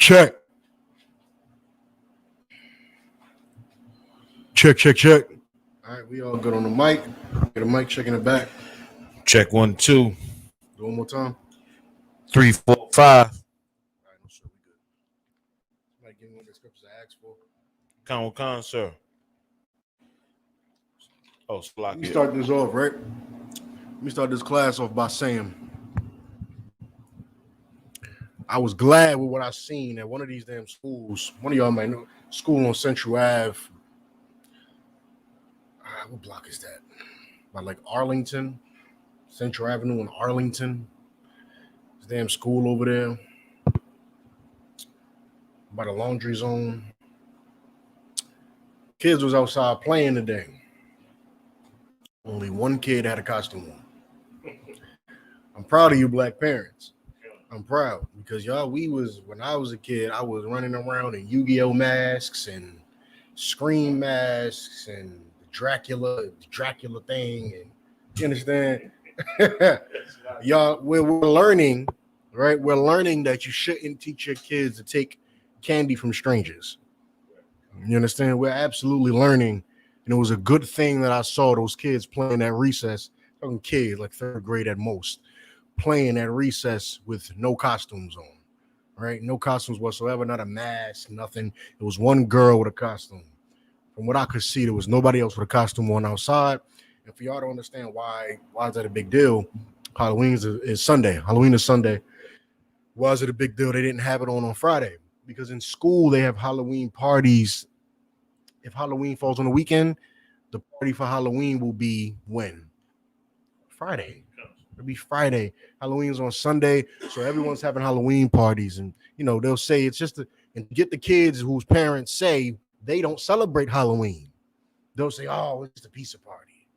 Check. Check. All right, we all good on the mic. Get a mic check in the back. Check 1, 2. Do one more time. 3, 4, 5. All right, no, sir, we good. Somebody give me one of the scriptures I asked for. Con, sir. Oh, Let me start this off, right? Let me start this class off by saying I was glad with what I seen at one of these damn schools. One of y'all might know, school on Central Ave. What block is that? By like Arlington, Central Avenue in Arlington. This damn school over there. By the laundry zone. Kids was outside playing today. Only one kid had a costume on. I'm proud of you, black parents. I'm proud because y'all, when I was a kid, I was running around in Yu-Gi-Oh masks and Scream masks and Dracula thing, and you understand? Y'all, we're learning, right? We're learning that you shouldn't teach your kids to take candy from strangers. You understand? We're absolutely learning, and it was a good thing that I saw those kids playing at recess. Talking kids like third grade at most, playing at recess with no costumes on, right? No costumes whatsoever, not a mask, nothing. It was one girl with a costume. From what I could see, there was nobody else with a costume on outside. And for y'all to understand why is that a big deal? Halloween is Sunday. Halloween is Sunday. Why is it a big deal? They didn't have it on Friday because in school they have Halloween parties. If Halloween falls on the weekend, the party for Halloween will be when? Friday. It'll be Friday. Halloween's on Sunday, so everyone's having Halloween parties, and they'll say it's just and get the kids whose parents say they don't celebrate Halloween. They'll say, "Oh, it's just a pizza party.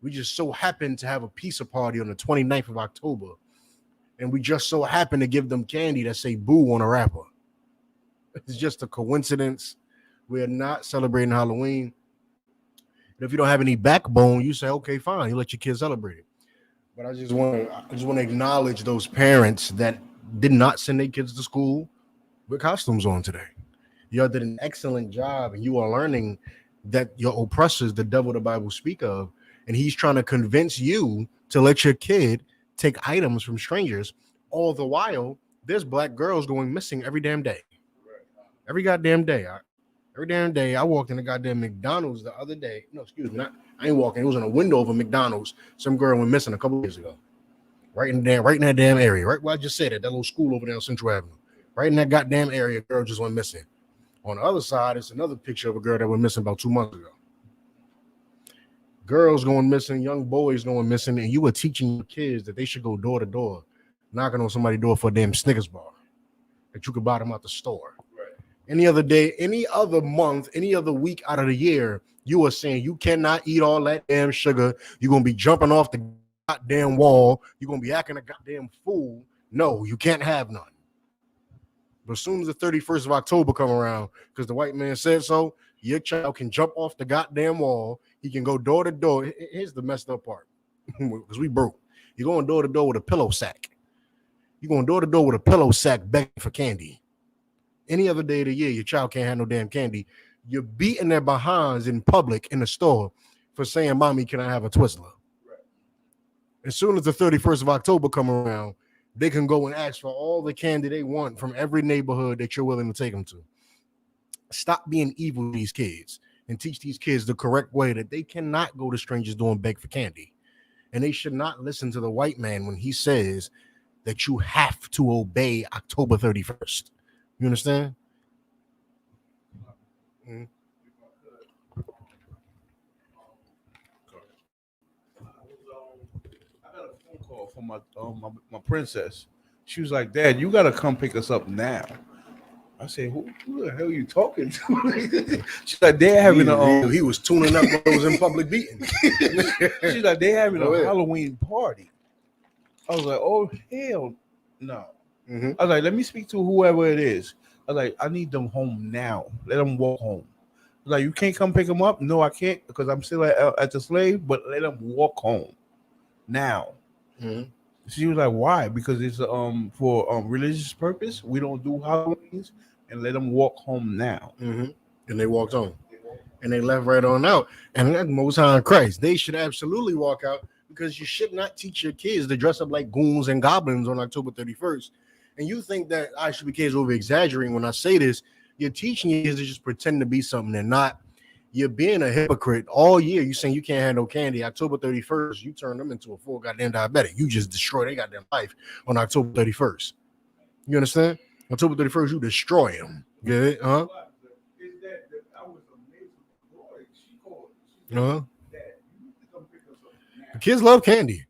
We just so happen to have a pizza party on the 29th of October, and we just so happen to give them candy that say boo on a wrapper." It's just a coincidence. We're not celebrating Halloween. And if you don't have any backbone, you say, "Okay, fine. You let your kids celebrate it." But I just want to acknowledge those parents that did not send their kids to school with costumes on today. Y'all did an excellent job, and you are learning that your oppressor is the devil the Bible speak of, and he's trying to convince you to let your kid take items from strangers. All the while, there's black girls going missing every damn day. Every goddamn day. Every damn day. I walked in the goddamn McDonald's the other day. No, excuse me. I ain't walking. It was in a window of a McDonald's. Some girl went missing a couple of years ago. Right in that damn area. Right where I just said it. That little school over there on Central Avenue. Right in that goddamn area, a girl just went missing. On the other side, it's another picture of a girl that went missing about 2 months ago. Girls going missing, young boys going missing, and you were teaching your kids that they should go door to door, knocking on somebody's door for a damn Snickers bar that you could buy them out the store. Right. Any other day, any other month, any other week out of the year, you are saying you cannot eat all that damn sugar. You're going to be jumping off the goddamn wall. You're going to be acting a goddamn fool. No, you can't have none. But as soon as the 31st of October come around, because the white man said so, your child can jump off the goddamn wall. He can go door to door. Here's the messed up part, because we broke. You're going door to door with a pillow sack. You're going door to door with a pillow sack begging for candy. Any other day of the year, your child can't have no damn candy. You're beating their behinds in public in the store for saying, "Mommy, can I have a Twizzler?" Right. As soon as the 31st of October come around, they can go and ask for all the candy they want from every neighborhood that you're willing to take them to. Stop being evil to these kids and teach these kids the correct way that they cannot go to strangers door and beg for candy. And they should not listen to the white man when he says that you have to obey October 31st. You understand? Mm-hmm. I got a phone call from my princess. She was like, "Dad, you gotta come pick us up now." I said, "Who the hell are you talking to?" She's like, "They're having he was tuning up when I was in public beating." She's like, "They're having a Halloween party." I was like, "Oh hell no!" Mm-hmm. I was like, "Let me speak to whoever it is." I was like, "I need them home now. Let them walk home." I was like, "You can't come pick them up?" "No, I can't because I'm still at the slave. But let them walk home now." Mm-hmm. She was like, why? Because it's for religious purpose. We don't do Halloweens, and let them walk home now. And they walked on. And they left right on out. And that's Most High in Christ. They should absolutely walk out because you should not teach your kids to dress up like goons and goblins on October 31st. And you think that I.S.U.P.K is over exaggerating when I say this. You're teaching your kids to just pretend to be something they're not. You're being a hypocrite all year. You saying you can't have no candy. October 31st, you turn them into a full goddamn diabetic. You just destroy their goddamn life on October 31st. You understand? October 31st, you destroy them. Get it? Huh? The kids love candy.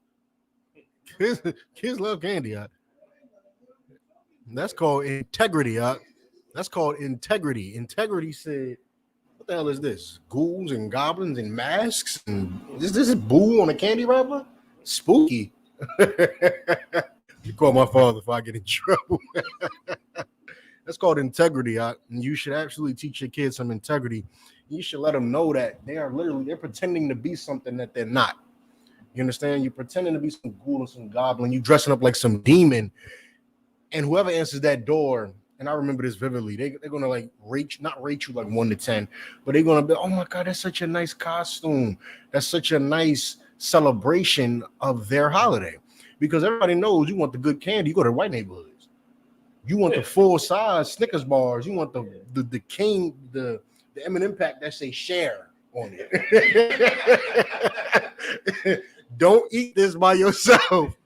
Kids love candy. That's called integrity. That's called integrity. Integrity said, "What the hell is this? Ghouls and goblins and masks? And this is boo on a candy wrapper? Spooky." You call my father if I get in trouble. That's called integrity. And you should absolutely teach your kids some integrity. You should let them know that they're pretending to be something that they're not. You understand? You're pretending to be some ghoul or some goblin. You dressing up like some demon. And whoever answers that door, and I remember this vividly, they're going to like not rate you like 1 to 10, but they're going to be, oh my God, that's such a nice costume. That's such a nice celebration of their holiday. Because everybody knows you want the good candy. You go to white neighborhoods. You want the full size Snickers bars. You want the M&M pack that say share on it. Don't eat this by yourself.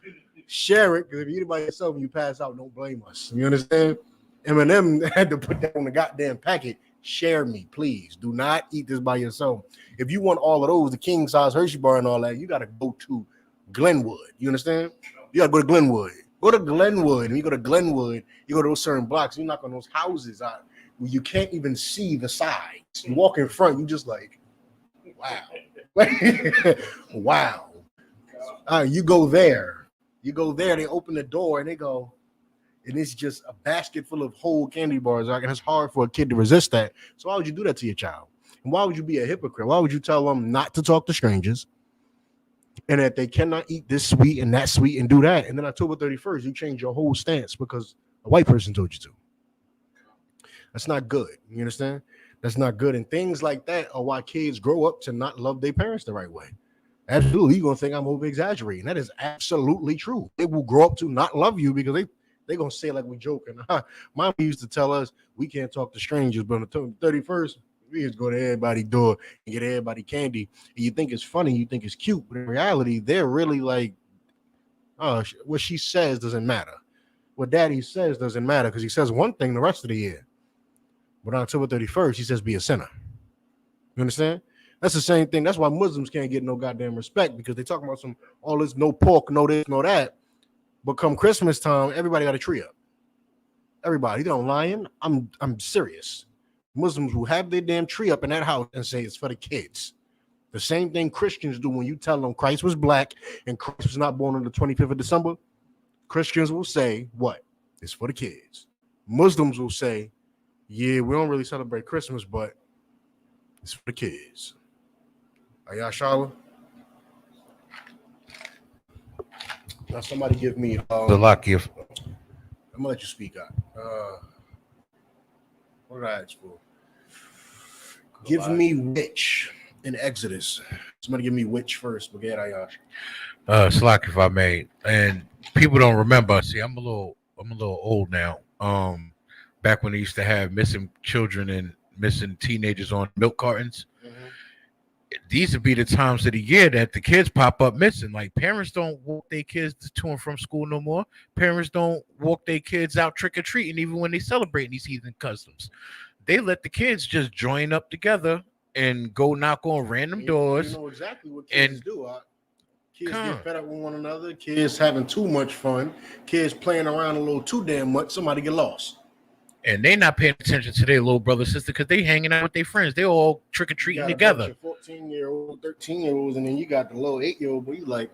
Share it, because if you eat it by yourself and you pass out, don't blame us. You understand? M&M had to put that on the goddamn packet. Share me, please. Do not eat this by yourself. If you want all of those, the king size Hershey bar and all that, you got to go to Glenwood. You understand? You got to go to Glenwood. Go to Glenwood. And you go to Glenwood, you go to those certain blocks, you knock on those houses out where you can't even see the sides. You walk in front, you just like, wow. Wow. You go there. They open the door and they go, and it's just a basket full of whole candy bars. And it's hard for a kid to resist that. So why would you do that to your child? And why would you be a hypocrite? Why would you tell them not to talk to strangers and that they cannot eat this sweet and that sweet and do that? And then October 31st, you change your whole stance because a white person told you to. That's not good. You understand? That's not good. And things like that are why kids grow up to not love their parents the right way. Absolutely, you're gonna think I'm over exaggerating. That is absolutely true. They will grow up to not love you because they're gonna say like we're joking. Mom used to tell us we can't talk to strangers, but on the 31st, we just go to everybody's door and get everybody candy. And you think it's funny, you think it's cute, but in reality, they're really like, what she says doesn't matter. What daddy says doesn't matter because he says one thing the rest of the year. But on October 31st, he says be a sinner. You understand? That's the same thing. That's why Muslims can't get no goddamn respect, because they talk about all this no pork, no this, no that. But come Christmas time, everybody got a tree up. Everybody. You don't lying. I'm serious. Muslims will have their damn tree up in that house and say it's for the kids. The same thing Christians do when you tell them Christ was black and Christ was not born on the 25th of December. Christians will say, what? It's for the kids. Muslims will say, yeah, we don't really celebrate Christmas, but it's for the kids. Are y'all SHALAM? Now somebody give me the lock gift. I'm gonna let you speak out. What did I ask for? Give me which in Exodus. Somebody give me which first. Forget Ayash. Slack, if I may. And people don't remember. See, I'm a little old now. Back when they used to have missing children and missing teenagers on milk cartons. These would be the times of the year that the kids pop up missing. Like, parents don't walk their kids to and from school no more. Parents don't walk their kids out trick-or-treating even when they celebrate these heathen customs. They let the kids just join up together and go knock on random doors. You know exactly what kids do. Kids get fed up with one another. Kids having too much fun. Kids playing around a little too damn much. Somebody get lost. And they not paying attention to their little brother, sister, because they hanging out with their friends. They all trick-or-treating together. 14-year-old, 13-year-olds, and then you got the little 8-year-old, but you like,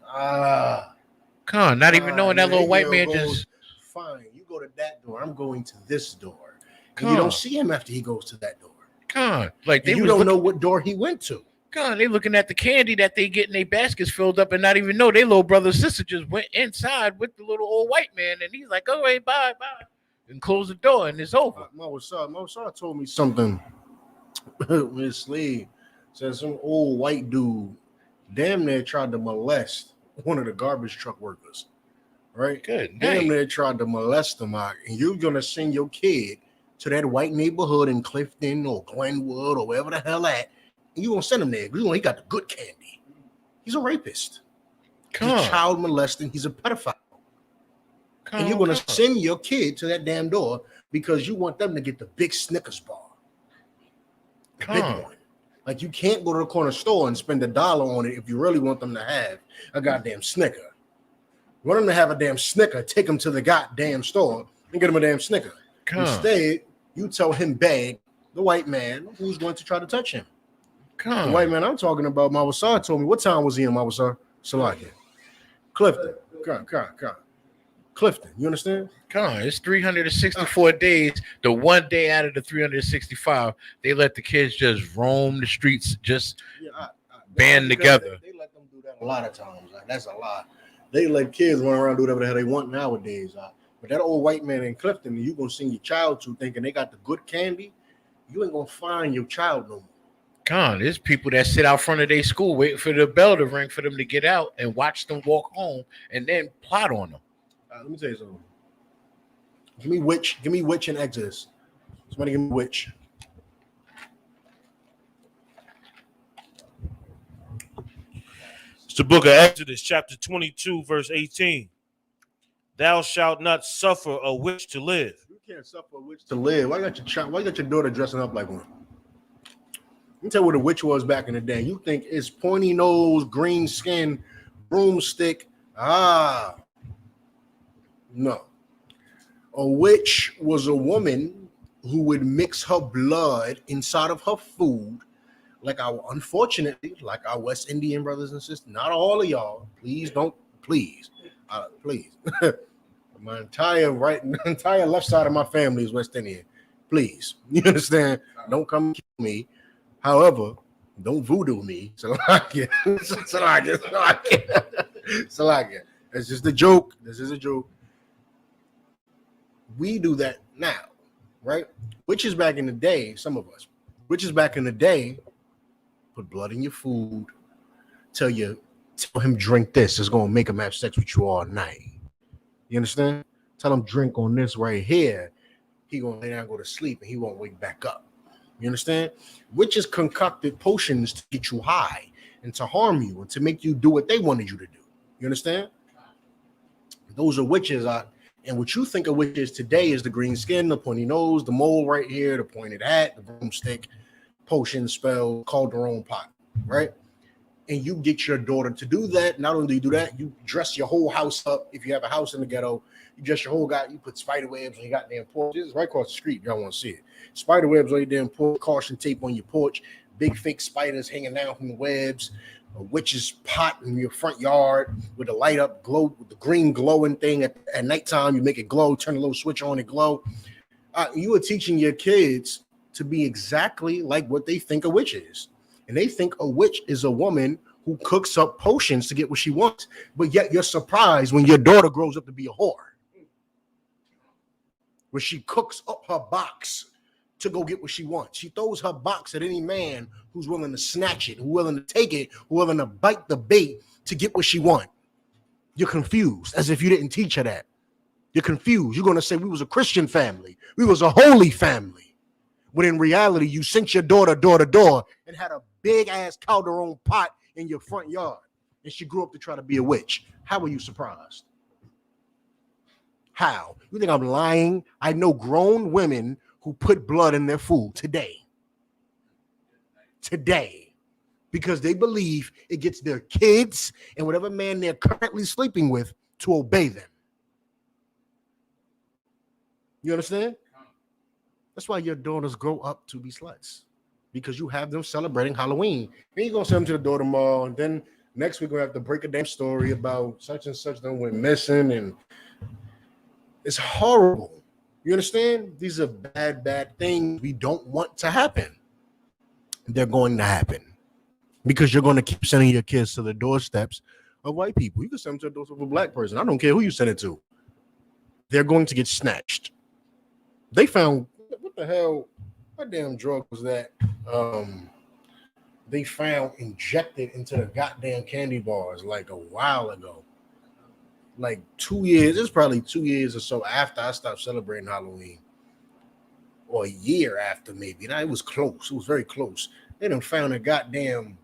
not even knowing that little white man goes, fine, you go to that door. I'm going to this door. And you don't see him after he goes to that door. Like, you don't know what door he went to. God, they looking at the candy that they getting their baskets filled up and not even know their little brother or sister just went inside with the little old white man and he's like, "Oh, hey, bye, bye," and close the door and it's over. Mawasar told me something. Miss Slade said some old white dude damn near tried to molest one of the garbage truck workers. Right? Good Damn night. near tried to molest them out, and you're gonna send your kid to that white neighborhood in Clifton or Glenwood or wherever the hell at, and you gonna send him there. He got the good candy. He's a rapist. He's a child molesting. He's a pedophile. And you're gonna send your kid to that damn door because you want them to get the big Snickers bar, the big one. Like, you can't go to the corner store and spend $1 on it if you really want them to have a goddamn Snicker. You want them to have a damn Snicker, take them to the goddamn store and get them a damn Snicker. Instead, you tell him beg the white man who's going to try to touch him. The white man I'm talking about, Mawasar told me, what time was he in Mawasar? Salakia. Clifton. Clifton, you understand? It's 364 days. The one day out of the 365, they let the kids just roam the streets, just band together. They let them do that a lot of times. Like, that's a lot. They let kids run around do whatever the hell they want nowadays. But that old white man in Clifton, you gonna send your child to thinking they got the good candy, you ain't gonna find your child no more. There's people that sit out front of their school waiting for the bell to ring for them to get out and watch them walk home and then plot on them. Let me tell you something. Give me Witch and Exodus. Somebody give me Witch. It's the book of Exodus, chapter 22, verse 18. Thou shalt not suffer a witch to live. You can't suffer a witch to live. Why you got your daughter dressing up like one? Let me tell you what a witch was back in the day. You think it's pointy nose, green skin, broomstick. No. A witch was a woman who would mix her blood inside of her food, like our West Indian brothers and sisters. Not all of y'all. Please. My entire left side of my family is West Indian. Please. You understand? Don't come kill me. However, don't voodoo me. Salakia. That's just a joke. This is a joke. We do that now, right? Witches back in the day, some of us. Witches back in the day put blood in your food, tell him drink this. It's going to make him have sex with you all night. You understand? Tell him drink on this right here. He going to lay down and go to sleep, and he won't wake back up. You understand? Witches concocted potions to get you high and to harm you and to make you do what they wanted you to do. You understand? Those are witches. And what you think of witches today is the green skin, the pointy nose, the mole right here, the pointed hat, the broomstick, potion, spell, cauldron pot, right? And you get your daughter to do that. Not only do you do that, you dress your whole house up. If you have a house in the ghetto, you dress your whole guy. You put spider webs on your goddamn porch. This is right across the street. Y'all want to see it. Spider webs on your damn porch, caution tape on your porch, big fake spiders hanging down from the webs, a witch's pot in your front yard with the light up glow, with the green glowing thing at nighttime. You make it glow, turn a little switch on, it glow. You are teaching your kids to be exactly like what they think a witch is. And they think a witch is a woman who cooks up potions to get what she wants. But yet you're surprised when your daughter grows up to be a whore. Where she cooks up her box to go get what she wants. She throws her box at any man who's willing to snatch it, who's willing to take it, who's willing to bite the bait to get what she wants. You're confused, as if you didn't teach her that. You're confused. You're going to say we was a Christian family. We was a holy family. When in reality, you sent your daughter door to door and had a big-ass cauldron pot in your front yard. And she grew up to try to be a witch. How were you surprised? How? You think I'm lying? I know grown women who put blood in their food today, because they believe it gets their kids and whatever man they're currently sleeping with to obey them. You understand? That's why your daughters grow up to be sluts, because you have them celebrating Halloween. Then you're going to send them to the door tomorrow, and then next week we're going to have to break a damn story about such and such that went missing, and it's horrible. You understand? These are bad things we don't want to happen. They're going to happen. because you're going to keep sending your kids to the doorsteps of white people. You can send them to the doorstep of a black person. I don't care who you send it to. They're going to get snatched. They found, what the hell, what damn drug was that? They found injected into the goddamn candy bars like a while ago. Like 2 years, it's probably 2 years or so after I stopped celebrating Halloween. Or a year after, maybe. Now, it was close. It was very close. They done found a goddamn,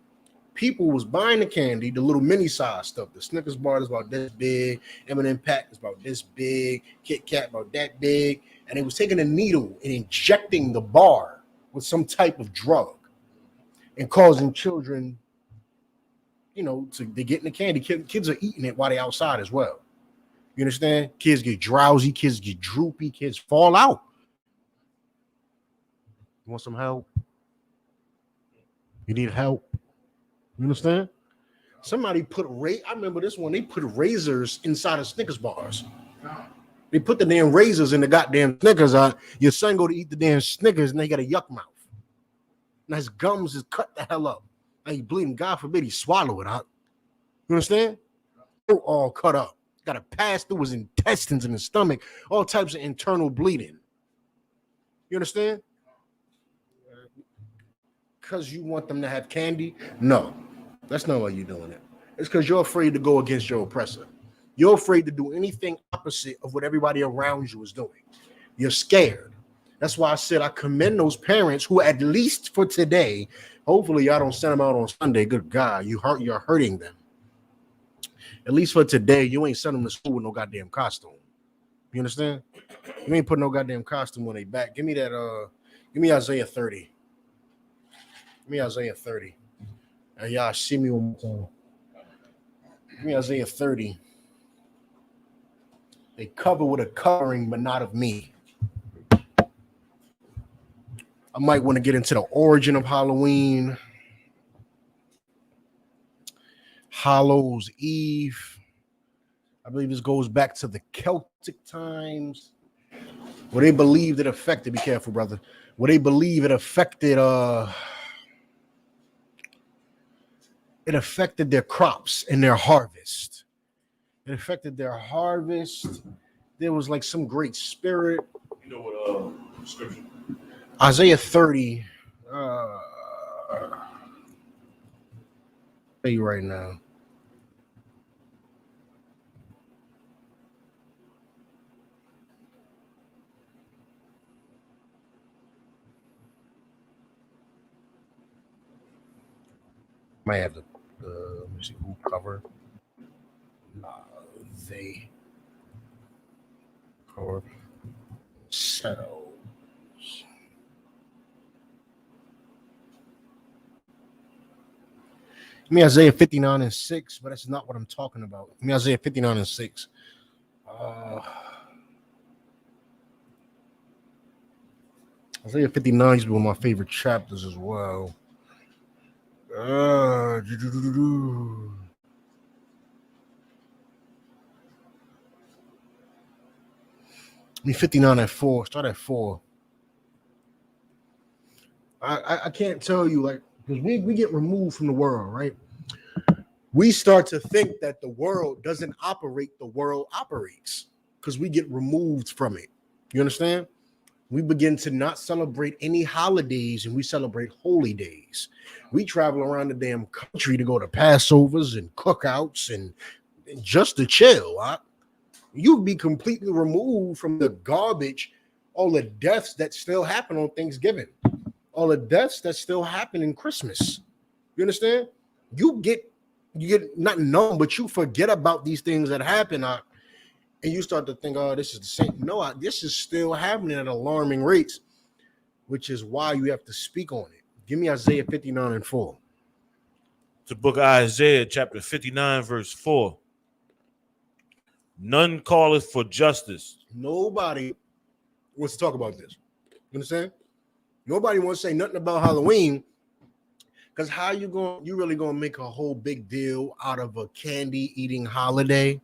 people was buying the candy, the little mini size stuff. The Snickers bar is about this big. M&M pack is about this big. Kit Kat about that big. And they was taking a needle and injecting the bar with some type of drug and causing children, to get in the candy. Kids are eating it while they're outside as well. You understand? Kids get drowsy. Kids get droopy. Kids fall out. You want some help? You need help? You understand? Somebody put I remember this one. They put razors inside of Snickers bars. They put the damn razors in the goddamn Snickers. Your son go to eat the damn Snickers and they got a yuck mouth. And his gums is cut the hell up. And he bleeding. God forbid he swallow it out. You understand? They're all cut up. Got to pass through his intestines and his stomach. All types of internal bleeding. You understand? Because you want them to have candy? No. That's not why you're doing it. It's because you're afraid to go against your oppressor. You're afraid to do anything opposite of what everybody around you is doing. You're scared. That's why I said I commend those parents who, at least for today, hopefully y'all don't send them out on Sunday. Good God, you're hurting them. At least for today, you ain't sending them to school with no goddamn costume. You understand? You ain't putting no goddamn costume on their back. Give me Isaiah 30. Give me Isaiah 30. And y'all see me one more time. Give me Isaiah 30. They cover with a covering, but not of me. I might want to get into the origin of Halloween. Hallows Eve. I believe this goes back to the Celtic times. Where they believed it affected, be careful, brother. Where they believe it affected their crops and their harvest. It affected their harvest. There was like some great spirit. You know what scripture? Isaiah 30. I'll tell you right now. Might have the let me see who cover. They cover settles. Give me Isaiah 59 and 6, but that's not what I'm talking about. Give me Isaiah 59 and 6. Isaiah 59 is one of my favorite chapters as well. Give me 59 at 4. Start at 4. I can't tell you, like, because we get removed from the world, right? We start to think that the world doesn't operate, the world operates because we get removed from it. You understand? We begin to not celebrate any holidays and we celebrate holy days. We travel around the damn country to go to Passovers and cookouts and just to chill. You'd be completely removed from the garbage, all the deaths that still happen on Thanksgiving, all the deaths that still happen in Christmas. You understand? You get not known, but you forget about these things that happen. And you start to think, oh, this is the same. No, this is still happening at alarming rates, which is why you have to speak on it. Give me Isaiah 59 and 4. The book of Isaiah, chapter 59, verse 4. None calleth for justice. Nobody wants to talk about this. You understand? Nobody wants to say nothing about Halloween, because how you really gonna make a whole big deal out of a candy eating holiday?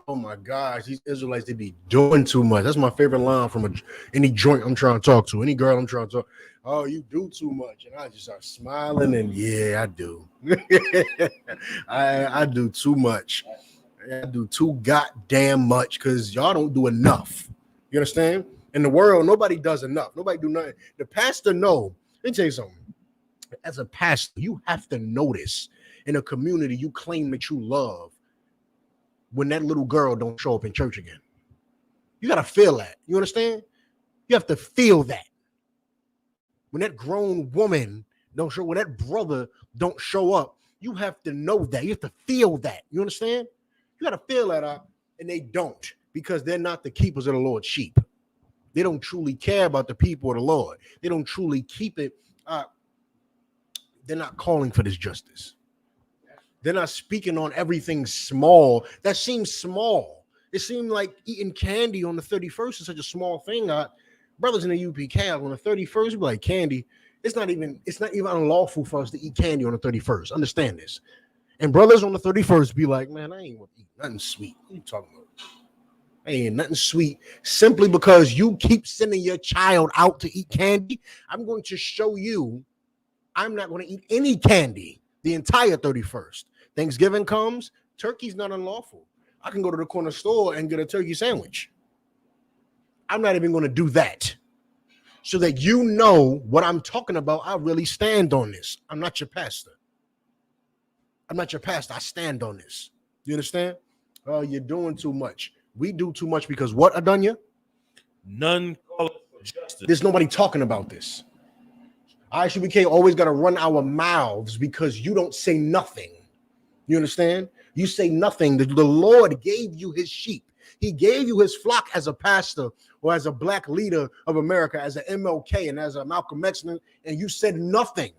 Oh my gosh, these Israelites, they be doing too much. That's my favorite line from any joint I'm trying to talk to, any girl I'm trying to talk. Oh, you do too much. And I just start smiling and yeah, I do. I do too much. I do too goddamn much because y'all don't do enough. You understand? In the world, nobody does enough. Nobody do nothing. The pastor know. Let me tell you something. As a pastor, you have to notice in a community you claim that you love when that little girl don't show up in church again. You got to feel that. You understand? You have to feel that. When that grown woman don't show, when that brother don't show up, you have to know that. You have to feel that. You understand? You got to feel that out, and they don't because they're not the keepers of the Lord's sheep. They don't truly care about the people of the Lord. They don't truly keep it. They're not calling for this justice. They're not speaking on everything small. That seems small. It seemed like eating candy on the 31st is such a small thing. Brothers in the UPK on the 31st, be like candy. It's not even unlawful for us to eat candy on the 31st. Understand this. And brothers on the 31st be like, man, I ain't want to eat nothing sweet. What are you talking about? I ain't nothing sweet. Simply because you keep sending your child out to eat candy, I'm going to show you I'm not going to eat any candy the entire 31st. Thanksgiving comes, turkey's not unlawful. I can go to the corner store and get a turkey sandwich. I'm not even going to do that. So that you know what I'm talking about, I really stand on this. I'm not your pastor. I'm not your pastor. I stand on this. You understand? Oh, you're doing too much. We do too much because what, Adunya? None call it for justice. There's nobody talking about this. I.S.U.P.K always got to run our mouths because you don't say nothing. You understand? You say nothing. The Lord gave you his sheep. He gave you his flock as a pastor or as a black leader of America, as an MLK and as a Malcolm X, and you said nothing.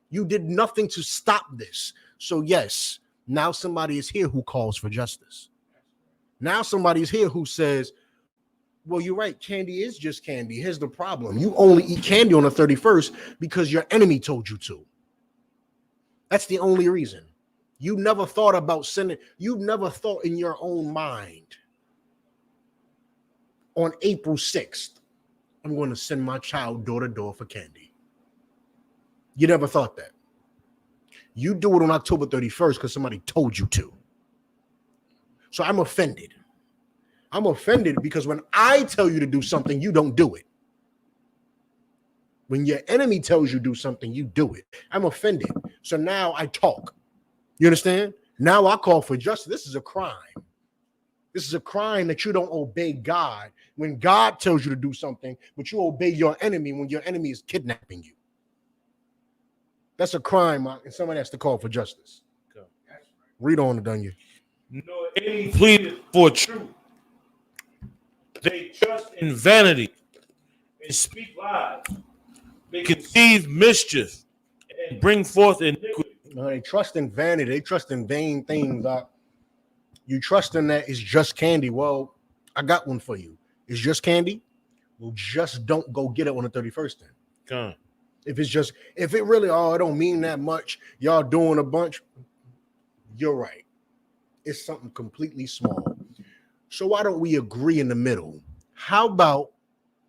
You did nothing to stop this. So yes, now somebody is here who calls for justice. Now somebody is here who says, well, you're right. Candy is just candy. Here's the problem. You only eat candy on the 31st because your enemy told you to. That's the only reason. You never thought about sending. You never thought in your own mind on April 6th, I'm going to send my child door to door for candy. You never thought that. You do it on October 31st because somebody told you to. So I'm offended. I'm offended because when I tell you to do something, you don't do it. When your enemy tells you to do something, you do it. I'm offended. So now I talk. You understand? Now I call for justice. This is a crime. This is a crime that you don't obey God when God tells you to do something, but you obey your enemy when your enemy is kidnapping you. That's a crime, and somebody has to call for justice. Okay. Read on, Adunya. Nor any pleaded for truth. They trust in vanity and speak lies. They conceive mischief and bring forth iniquity. No, they trust in vanity. They trust in vain things. You trust in that it's just candy. Well, I got one for you. It's just candy. Well, just don't go get it on the 31st then. Okay. If it really, it don't mean that much. Y'all doing a bunch. You're right. It's something completely small. So why don't we agree in the middle? How about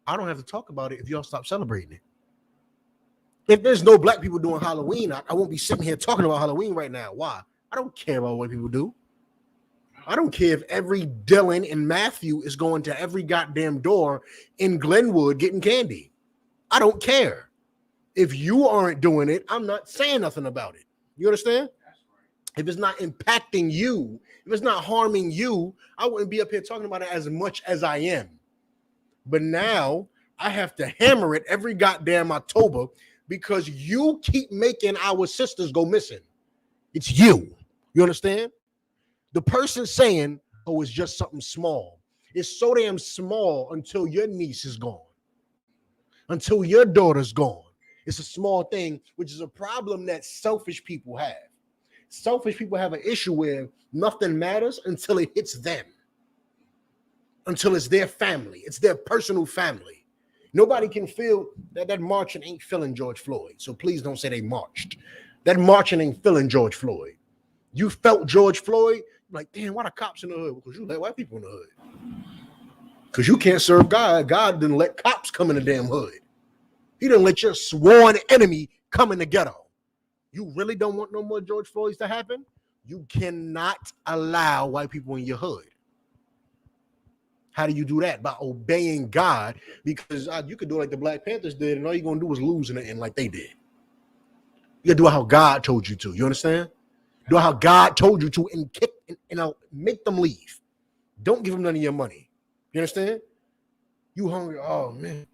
I don't have to talk about it if y'all stop celebrating it? If there's no black people doing Halloween, I won't be sitting here talking about Halloween right now. Why? I don't care about what people do. I don't care if every Dylan and Matthew is going to every goddamn door in Glenwood getting candy. I don't care. If you aren't doing it, I'm not saying nothing about it. You understand? If it's not impacting you, if it's not harming you, I wouldn't be up here talking about it as much as I am. But now I have to hammer it every goddamn October because you keep making our sisters go missing. It's you. You understand? The person saying, oh, it's just something small. It's so damn small until your niece is gone, until your daughter's gone. It's a small thing, which is a problem that selfish people have. Selfish people have an issue where nothing matters until it hits them, until it's their family. It's their personal family. Nobody can feel that marching ain't feeling George Floyd. So please don't say they marched. That marching ain't feeling George Floyd. You felt George Floyd, Like, damn, why the cops in the hood? Because you let white people in the hood. Because you can't serve God. God didn't let cops come in the damn hood. He didn't let your sworn enemy come in the ghetto. You really don't want no more George Floyds to happen? You cannot allow white people in your hood. How do you do that? By obeying God, because you could do like the Black Panthers did, and all you're going to do is lose in the end like they did. You got to do it how God told you to. You understand? Do it how God told you to and kick and make them leave. Don't give them none of your money. You understand? You hungry? Oh, man.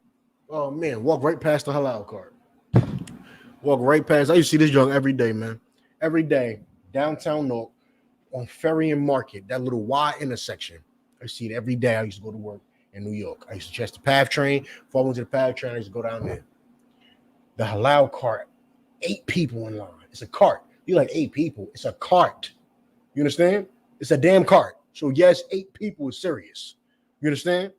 Oh, man. Walk right past the halal cart. Walk right past. I used to see this junk every day, man. Every day. Downtown North on Ferry and Market, that little Y intersection. I see it every day. I used to go to work in New York. I used to catch the PATH train. Before I went to the PATH train, I used to go down there. The halal cart, 8 people in line. It's a cart. You're like 8 people. It's a cart. You understand? It's a damn cart. So yes, 8 people is serious. You understand?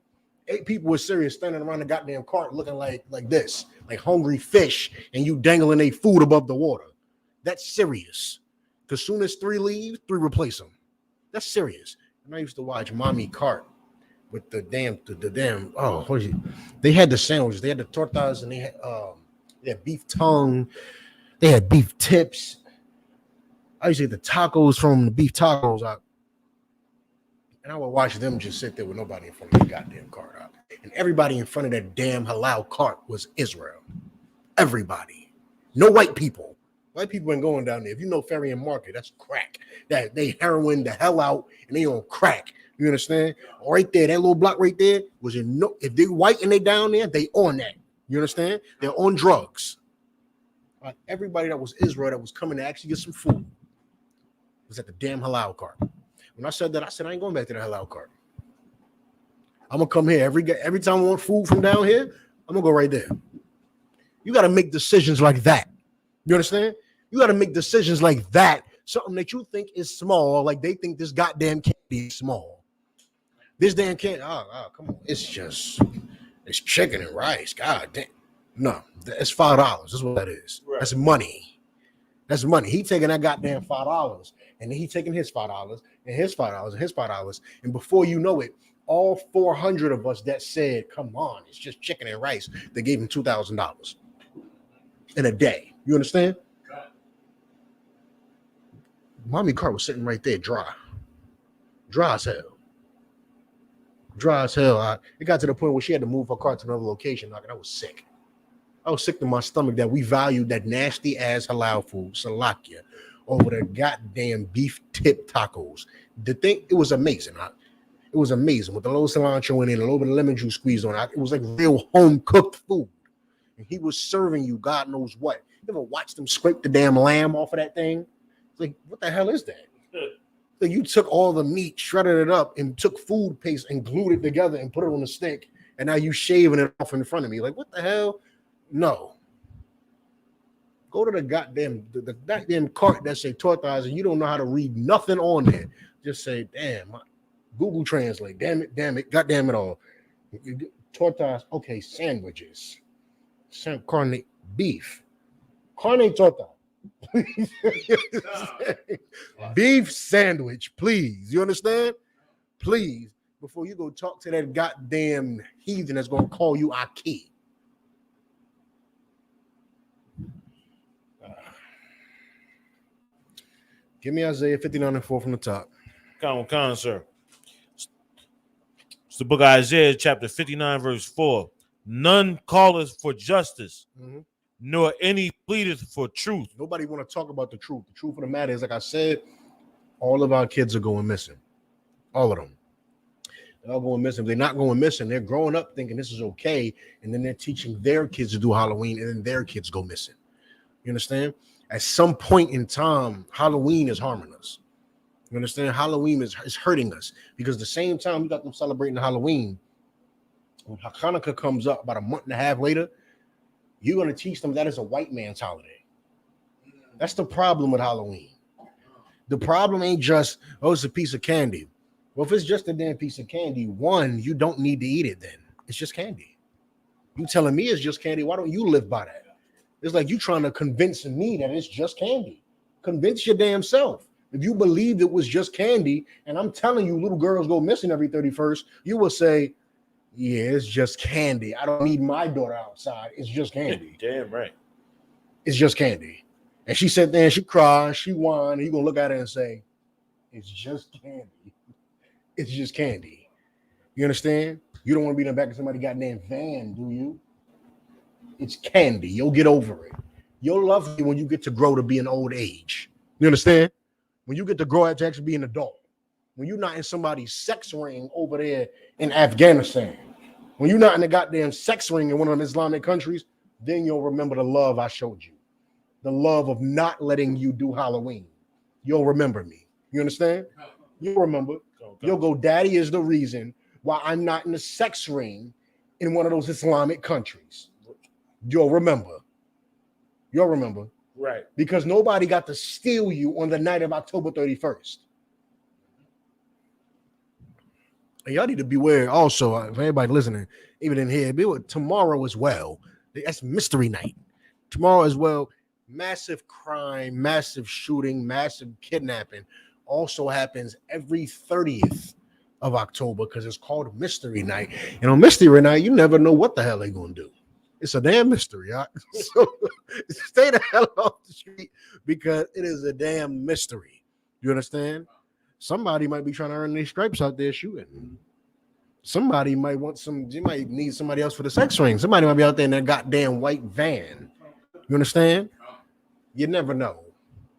8 people is serious standing around the goddamn cart looking like this, like hungry fish, and you dangling their food above the water. That's serious. Because soon as 3 leave, 3 replace them. That's serious. And I used to watch Mommy Cart with the damn, what is it? They had the sandwiches. They had the tortas, and they had beef tongue. They had beef tips. I used to get the tacos from the beef tacos out. And I would watch them just sit there with nobody in front of the goddamn cart out. And everybody in front of that damn halal cart was Israel. Everybody. No white people. White people ain't going down there. If you know Ferry and Market, that's crack. That they heroin the hell out and they on crack. You understand? Right there, that little block right there was if they white and they down there, they on that. You understand? They're on drugs. Everybody that was Israel that was coming to actually get some food was at the damn halal cart. When I said that, I said I ain't going back to the halal cart. I'm gonna come here every time I want food from down here. I'm gonna go right there. You got to make decisions like that. You understand? You got to make decisions like that. Something that you think is small, like they think this goddamn candy is small. This damn candy, come on. It's chicken and rice. God damn. No, it's $5. That's what that is. Right. That's money. That's money. He taking that goddamn $5, and then he taking his $5 and his $5 and his $5. And before you know it, all 400 of us that said, come on, it's just chicken and rice, they gave him $2,000 in a day. You understand? Mommy car was sitting right there, dry as hell. Dry as hell. It got to the point where she had to move her car to another location. I was sick. I was sick to my stomach that we valued that nasty ass halal food, salakia, over the goddamn beef tip tacos. The thing, it was amazing. It was amazing with a little cilantro in it, a little bit of lemon juice squeezed on it. It was like real home cooked food. And he was serving you God knows what. You ever watched them scrape the damn lamb off of that thing? It's like, what the hell is that? So you took all the meat, shredded it up, and took food paste and glued it together and put it on a stick, and now you shaving it off in front of me. Like, what the hell? No. Go to the goddamn cart that say tortas, and you don't know how to read nothing on there. Just say, damn, Google Translate. Damn it, goddamn it all. Tortas, okay, sandwiches. Carne beef. Carne torta. Beef sandwich, please. You understand? Please, before you go talk to that goddamn heathen that's gonna call you Aki. Give me Isaiah 59:4 from the top. Come, sir. It's the book of Isaiah, chapter 59, verse 4. None calleth for justice, nor any pleadeth for truth. Nobody want to talk about the truth. The truth of the matter is, like I said, all of our kids are going missing. All of them. They're all going missing. If they're not going missing, they're growing up thinking this is okay, and then they're teaching their kids to do Halloween, and then their kids go missing. You understand? At some point in time, Halloween is harming us. You understand? Halloween is hurting us, because the same time we got them celebrating Halloween, when Hanukkah comes up about a month and a half later, you're going to teach them that is a white man's holiday. That's the problem with Halloween. The problem ain't just, it's a piece of candy. Well, if it's just a damn piece of candy, one, you don't need to eat it then. It's just candy. You telling me it's just candy, why don't you live by that? It's like you trying to convince me that it's just candy. Convince your damn self. If you believed it was just candy, and I'm telling you, little girls go missing every 31st, you will say, yeah, it's just candy. I don't need my daughter outside. It's just candy. Damn right. It's just candy. And she sat there and she cried, she whined, and you're going to look at her and say, it's just candy. It's just candy. You understand? You don't want to be in the back of somebody's goddamn van, do you? It's candy. You'll get over it. You'll love you when you get to grow to be an old age. You understand? When you get to grow up to actually be an adult. When you're not in somebody's sex ring over there in Afghanistan. When you're not in the goddamn sex ring in one of them Islamic countries, then you'll remember the love I showed you. The love of not letting you do Halloween. You'll remember me. You understand? You'll remember. You'll go, Daddy is the reason why I'm not in the sex ring in one of those Islamic countries. You'll remember. You'll remember. Right. Because nobody got to steal you on the night of October 31st. And y'all need to beware also, for everybody listening, even in here, tomorrow as well. That's mystery night. Tomorrow as well, massive crime, massive shooting, massive kidnapping also happens every 30th of October because it's called mystery night. And on mystery night, you never know what the hell they're going to do. It's a damn mystery. Right? So stay the hell off the street because it is a damn mystery. You understand? Somebody might be trying to earn their stripes out there shooting. Somebody might you might need somebody else for the sex ring. Somebody might be out there in that goddamn white van. You understand? You never know.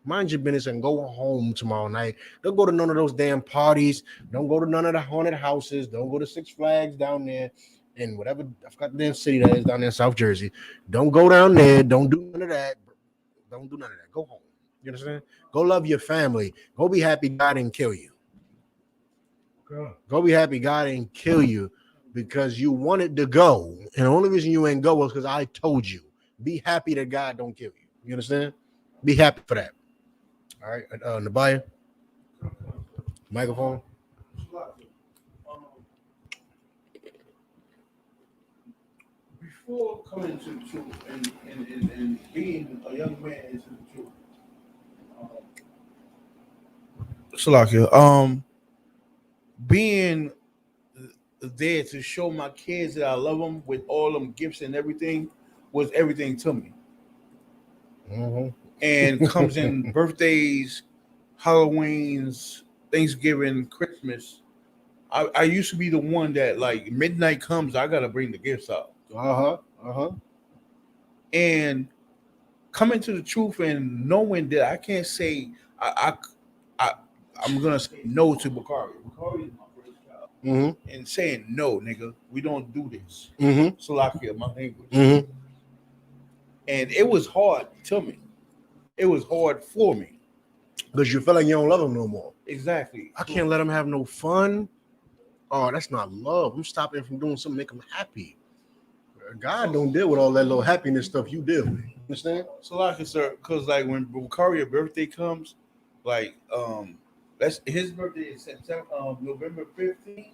Mind your business and go home tomorrow night. Don't go to none of those damn parties. Don't go to none of the haunted houses. Don't go to Six Flags down there in whatever, I forgot the damn city that is down there in South Jersey. Don't go down there. Don't do none of that. Don't do none of that. Go home. You understand? Go love your family. Go be happy God didn't kill you. Go be happy God didn't kill you because you wanted to go. And the only reason you ain't go was because I told you. Be happy that God don't kill you. You understand? Be happy for that. All right. Nabaya. Microphone. Before coming to the truth and being a young man into the truth, Salakia, being there to show my kids that I love them with all them gifts and everything was everything to me. Mm-hmm. And comes in birthdays, Halloween's, Thanksgiving, Christmas. I used to be the one that like midnight comes, I gotta bring the gifts out. And coming to the truth and knowing that I can't say I'm gonna say no to Bakari. Bakari is my first child. Mm-hmm. And saying no, nigga, we don't do this. Mm-hmm. Salakia, my language. Mm-hmm. And it was hard to me. It was hard for me. Because you feel like you don't love them no more. Exactly. I can't let them have no fun. Oh, that's not love. I'm stopping from doing something to make them happy. God don't deal with all that little happiness stuff you deal with. You understand? Salakia, sir, because like when Bakari's birthday comes, like that's his birthday is September November 15th.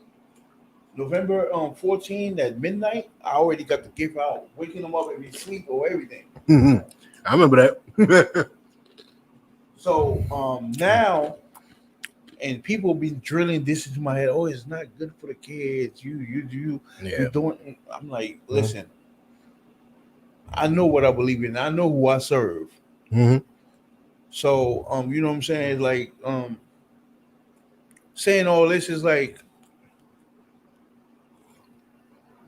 November 14 at midnight, I already got the gift out, waking him up every sleep or everything. Mm-hmm. I remember that. So now, and people be drilling this into my head. Oh, it's not good for the kids. You doing. I'm like, listen. I know what I believe in. I know who I serve. Mm-hmm. So you know what I'm saying? It's like saying all this is like,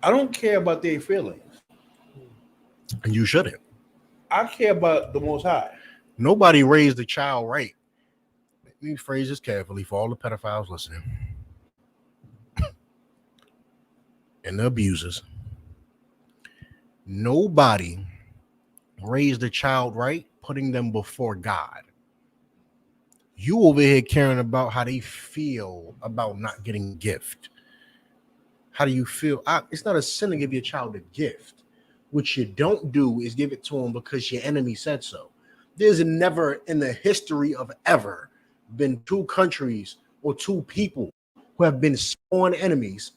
I don't care about their feelings. And you shouldn't. I care about the Most High. Nobody raised a child right. Let me phrase this carefully for all the pedophiles listening. And the abusers. Nobody raised a child right, putting them before God. You over here caring about how they feel about not getting a gift. How do you feel? It's not a sin to give your child a gift. What you don't do is give it to them because your enemy said so. There's never in the history of ever been two countries or two people who have been sworn enemies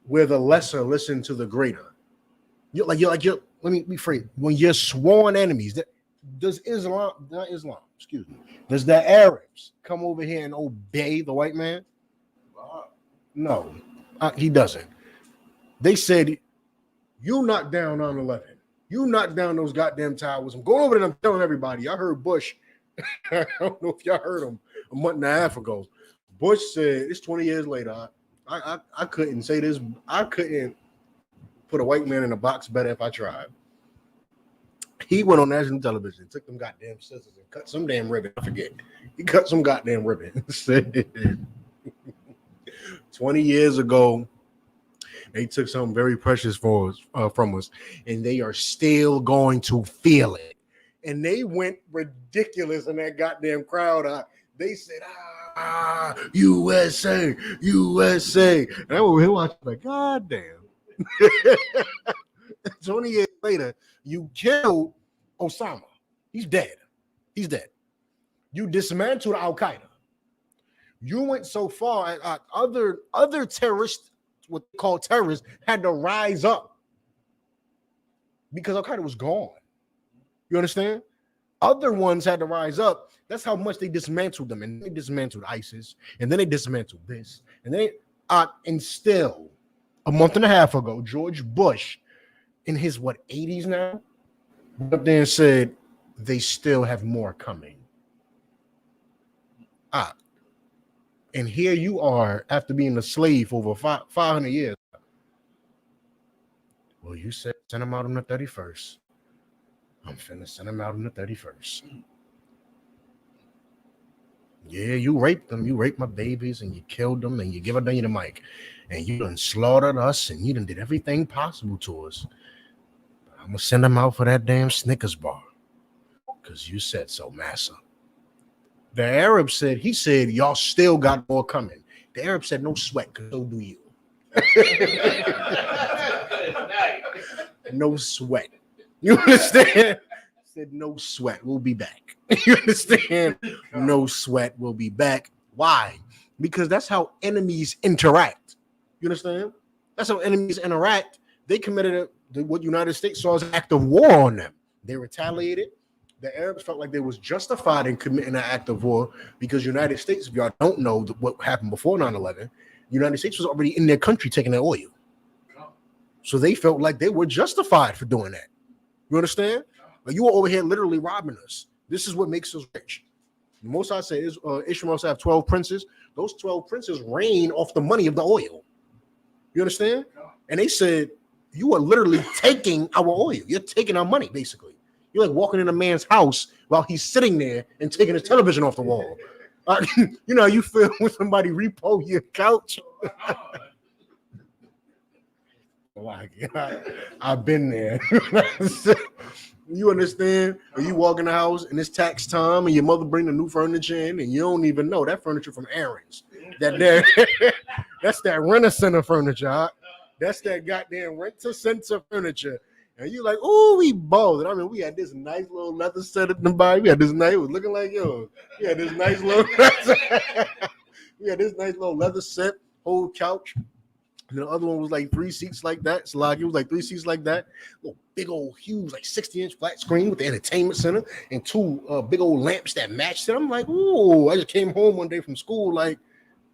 where the lesser listen to the greater. Let me rephrase. When you're sworn enemies, does Islam, not Islam, excuse me, does the Arabs come over here and obey the white man? No, he doesn't. They said, you knock down 9/11. You knock down those goddamn towers. I'm going over there and I'm telling everybody. I heard Bush. I don't know if y'all heard him a month and a half ago. Bush said, it's 20 years later. I couldn't say this. I couldn't put a white man in a box better if I tried. He went on national television, took them goddamn scissors and cut some damn ribbon. I forget. He cut some goddamn ribbon. 20 years ago, they took something very precious from us, and they are still going to feel it. And they went ridiculous in that goddamn crowd. They said, USA, USA. And I was here watching like, God damn. 20 years later, you killed Osama. He's dead. He's dead. You dismantled Al-Qaeda. You went so far, other terrorists, what they call terrorists, had to rise up because Al-Qaeda was gone. You understand? Other ones had to rise up. That's how much they dismantled them. And they dismantled ISIS. And then they dismantled this. And still, a month and a half ago, George Bush, in his, 80s now, went up there and said, they still have more coming. And here you are, after being a slave for over 500 years. Well, you said send them out on the 31st. I'm finna send them out on the 31st. Yeah, you raped them. You raped my babies and you killed them and you give a dynamite. And you done slaughtered us and you done did everything possible to us. But I'm gonna send them out for that damn Snickers bar. Because you said so, massa. The Arab said, he said, y'all still got more coming. The Arab said, no sweat, because so do you. No sweat. You understand? Said, no sweat. We'll be back. You understand? No sweat. We'll be back. Why? Because that's how enemies interact. You understand? That's how enemies interact. They committed what United States saw as an act of war on them. They retaliated. The Arabs felt like they was justified in committing an act of war because United States, if y'all don't know what happened before 9/11, United States was already in their country taking their oil. So they felt like they were justified for doing that. You understand? Like, you were over here literally robbing us. This is what makes us rich. The most I say is Ishmael have 12 princes. Those 12 princes reign off the money of the oil. You understand? And they said, you are literally taking our oil. You're taking our money, basically. You're like walking in a man's house while he's sitting there and taking his television off the wall. You know how you feel when somebody repo your couch? I've been there. You understand? Or you walk in the house and it's tax time and your mother bring the new furniture in and you don't even know that furniture from Aaron's. That's that rent-a-center furniture. That's that goddamn rent-a-center furniture. And you like, oh, we balled. I mean, we had this nice little leather set at the body. We had this nice, it was looking like yours. We had this nice little leather set, whole couch. And the other one was like 3 seats like that. So like it was like 3 seats like that. Little big old huge, like 60-inch flat screen with the entertainment center and two big old lamps that matched it. I'm like, ooh, I just came home one day from school, like,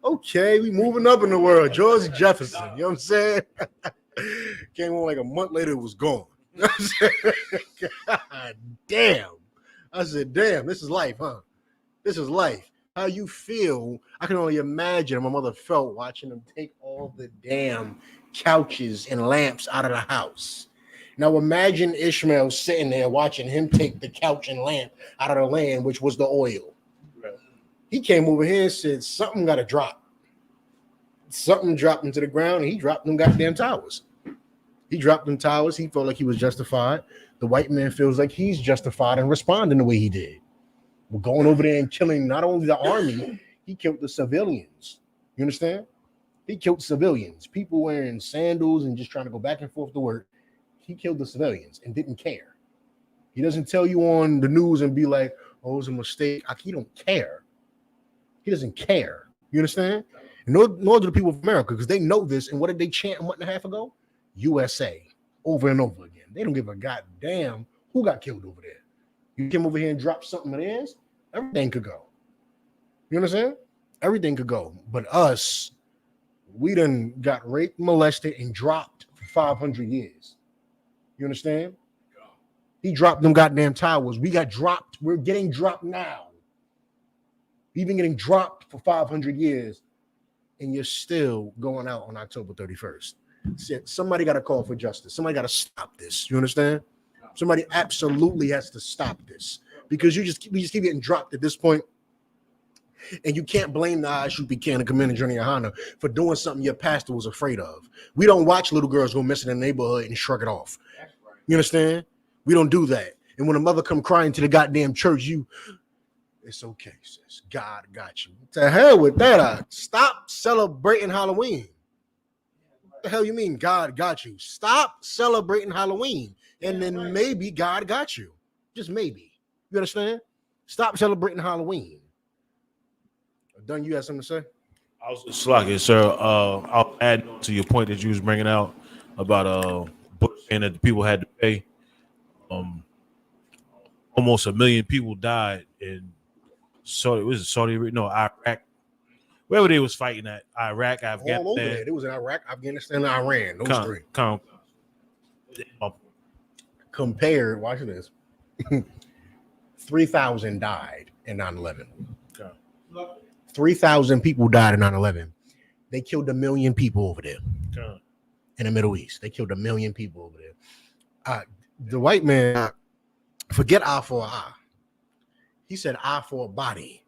okay, we moving up in the world. George Jefferson, you know what I'm saying? Came home like a month later, it was gone. God damn. I said, damn, this is life, huh? This is life. How you feel, I can only imagine how my mother felt watching them take all the damn couches and lamps out of the house. Now imagine Ishmael sitting there watching him take the couch and lamp out of the land, which was the oil. He came over here and said, something got to drop. Something dropped into the ground, and he dropped them goddamn towers. He dropped them towers. He felt like he was justified. The white man feels like he's justified in responding the way he did. We're going over there and killing not only the army, he killed the civilians. You understand? He killed civilians, people wearing sandals and just trying to go back and forth to work. He killed the civilians and didn't care. He doesn't tell you on the news and be like, oh, it was a mistake. He don't care. He doesn't care. You understand? And nor do the people of America, because they know this. And what did they chant a month and a half ago? USA, over and over again. They don't give a goddamn who got killed over there. You came over here and dropped something of theirs, everything could go. You understand? Everything could go. But us, we done got raped, molested, and dropped for 500 years. You understand? He dropped them goddamn towers. We got dropped. We're getting dropped now. We've been getting dropped for 500 years, and you're still going out on October 31st. Somebody got to call for justice. Somebody got to stop this. You understand? Somebody absolutely has to stop this, because we just keep getting dropped at this point. And you can't blame the I.S.U.P.K and the Community Journey YAHANNA for doing something your pastor was afraid of. We don't watch little girls go missing in the neighborhood and shrug it off. You understand? We don't do that. And when a mother come crying to the goddamn church, it's okay, sis. God got you. To hell with that. Stop celebrating Halloween. What the hell you mean God got you? Stop celebrating Halloween. And then maybe God got you. Just maybe. You understand? Stop celebrating Halloween. Done, you have something to say? I was slacking, sir. I'll add to your point that you was bringing out about Bush saying that the people had to pay. Almost 1 million people died in Saudi Arabia, no, Iraq, wherever they was fighting at. Iraq, Afghanistan. All over there. It was in Iraq, Afghanistan, and Iran. Those three. Compared, watch this. 3,000 died in 9/11. 3,000 people died in 9/11. They killed 1 million people over there in the Middle East. They killed 1 million people over there. The white man, forget eye for an eye. He said eye for a body.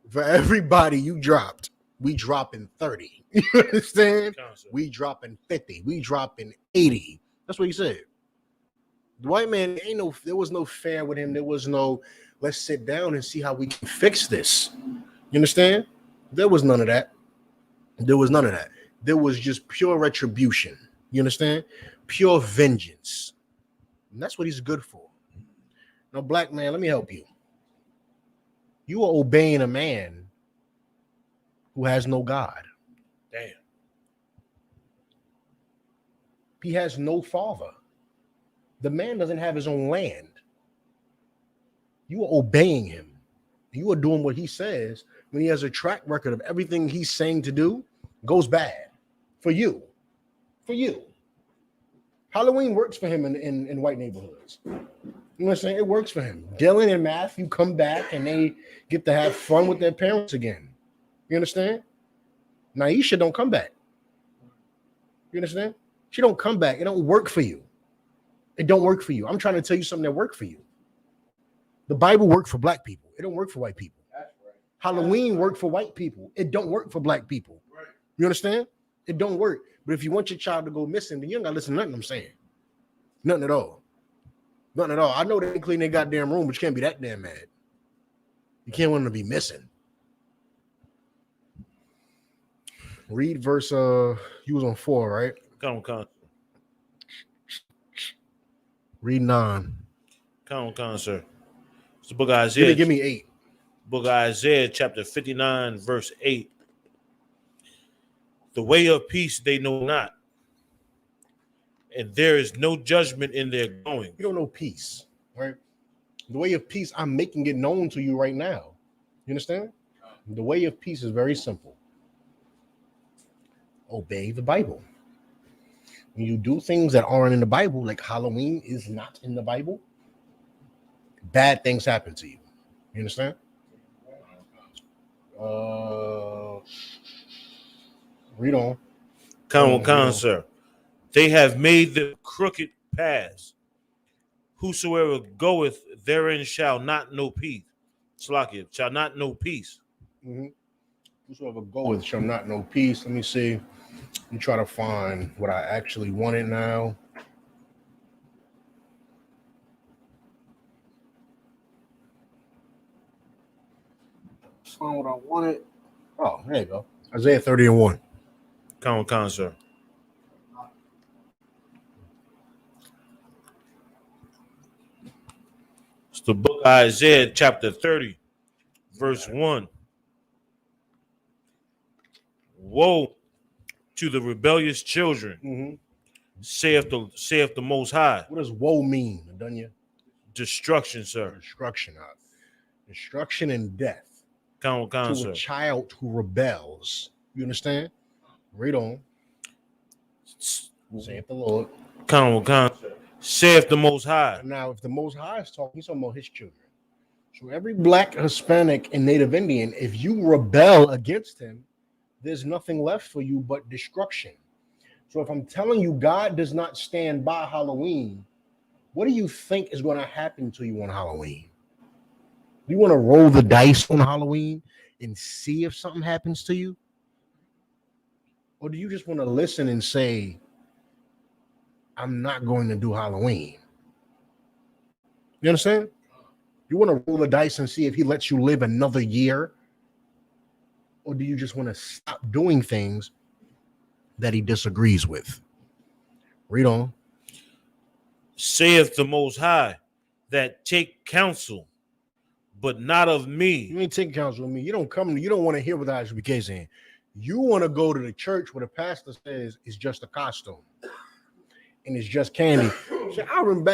For every body you dropped, we dropping 30. You understand? We dropping 50. We dropping 80. That's what he said. The white man, there was no fair with him. There was no, let's sit down and see how we can fix this. You understand? There was none of that. There was none of that. There was just pure retribution. You understand? Pure vengeance. And that's what he's good for. Now, black man, let me help you. You are obeying a man who has no God. Damn. He has no father. The man doesn't have his own land. You are obeying him. You are doing what he says when he has a track record of everything he's saying to do goes bad for you. For you. Halloween works for him in white neighborhoods. You know what I'm saying? It works for him. Dylan and Matthew come back and they get to have fun with their parents again. You understand? Naisha don't come back. You understand? She don't come back. It don't work for you. It don't work for you. I'm trying to tell you something that worked for you. The Bible worked for black people. It don't work for white people. That's right. Halloween worked for white people. It don't work for black people. Right. You understand? It don't work. But if you want your child to go missing, then you ain't got to listen to nothing I'm saying. Nothing at all. Nothing at all. I know they clean their goddamn room, but you can't be that damn mad. You can't want them to be missing. Read verse, you was on 4, right? Come. Read 9. Come, sir. It's the book of Isaiah. Give me 8. Book of Isaiah, chapter 59, verse 8. The way of peace they know not, and there is no judgment in their going. You don't know peace, right? The way of peace, I'm making it known to you right now. You understand? The way of peace is very simple. Obey the Bible. When you do things that aren't in the Bible, like Halloween is not in the Bible, bad things happen to you. You understand? Read on. Come, sir. They have made the crooked paths. Whosoever goeth therein shall not know peace. Slakia, shall not know peace. Mm-hmm. Whosoever goeth shall not know peace. Let me see. Let me try to find what I actually wanted now. Find what I wanted. Oh, there you go. Isaiah 30:1. Come, sir. It's the book of Isaiah, chapter 30, verse 1. Woe to the rebellious children, saith the Most High. What does woe mean, Adunya? Destruction, sir. Destruction, destruction and death Con, to sir. a child who rebels. You understand? Read on. Saith the Lord. Con, sir. Saith the Most High. Now, if the Most High is talking, he's talking about his children. So every Black, Hispanic, and Native Indian, if you rebel against him, there's nothing left for you but destruction. So if I'm telling you God does not stand by Halloween, what do you think is going to happen to you on Halloween? Do you want to roll the dice on Halloween and see if something happens to you? Or do you just want to listen and say, I'm not going to do Halloween? You understand? You want to roll the dice and see if he lets you live another year? Or do you just want to stop doing things that he disagrees with? Read on. Saith the Most High, that take counsel, but not of me. You ain't taking counsel with me. You don't want to hear what the I.S.U.P.K is saying. You want to go to the church where the pastor says it's just a costume and it's just candy. So I remember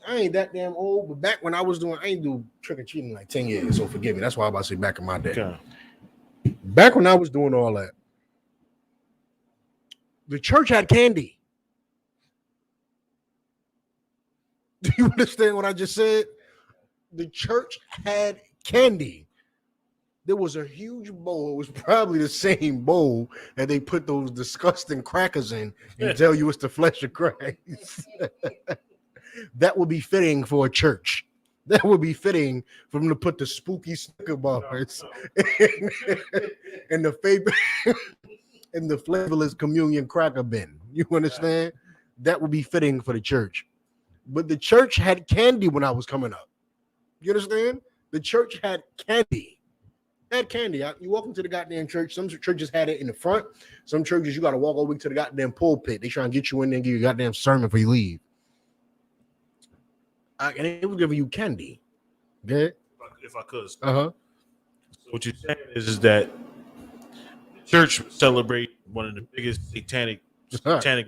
I ain't that damn old, but back when I ain't do trick-or-treating like 10 years, so forgive me. That's why I'm about to say back in my day. Okay. Back when I was doing all that, the church had candy. Do you understand what I just said? The church had candy. There was a huge bowl. It was probably the same bowl that they put those disgusting crackers in and tell you it's the flesh of Christ. That would be fitting for a church. That would be fitting for them to put the spooky Snicker bars and the flavorless communion cracker bin. You understand? That would be fitting for the church. But the church had candy when I was coming up. You understand? The church had candy. You walk into the goddamn church. Some churches had it in the front. Some churches you got to walk all the way to the goddamn pulpit. They try and get you in there and give you a goddamn sermon before you leave. And they was giving you candy. Good. If I could. Uh-huh. So what you're saying is that the church celebrate one of the biggest satanic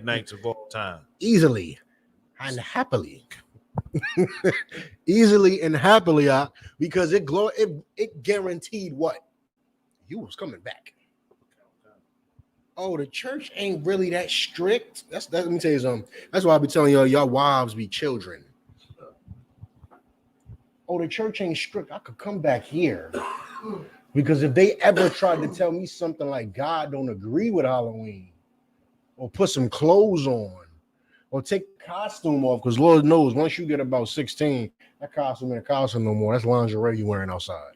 nights of all time. Easily and happily. Easily and happily, because it guaranteed what? You was coming back. Oh, the church ain't really that strict. Let me tell you something. That's why I be telling y'all wives be children. Oh, the church ain't strict. I could come back here. Because if they ever tried to tell me something like God don't agree with Halloween, or put some clothes on, or take costume off, because Lord knows once you get about 16, that costume ain't a costume no more. That's lingerie you wearing outside.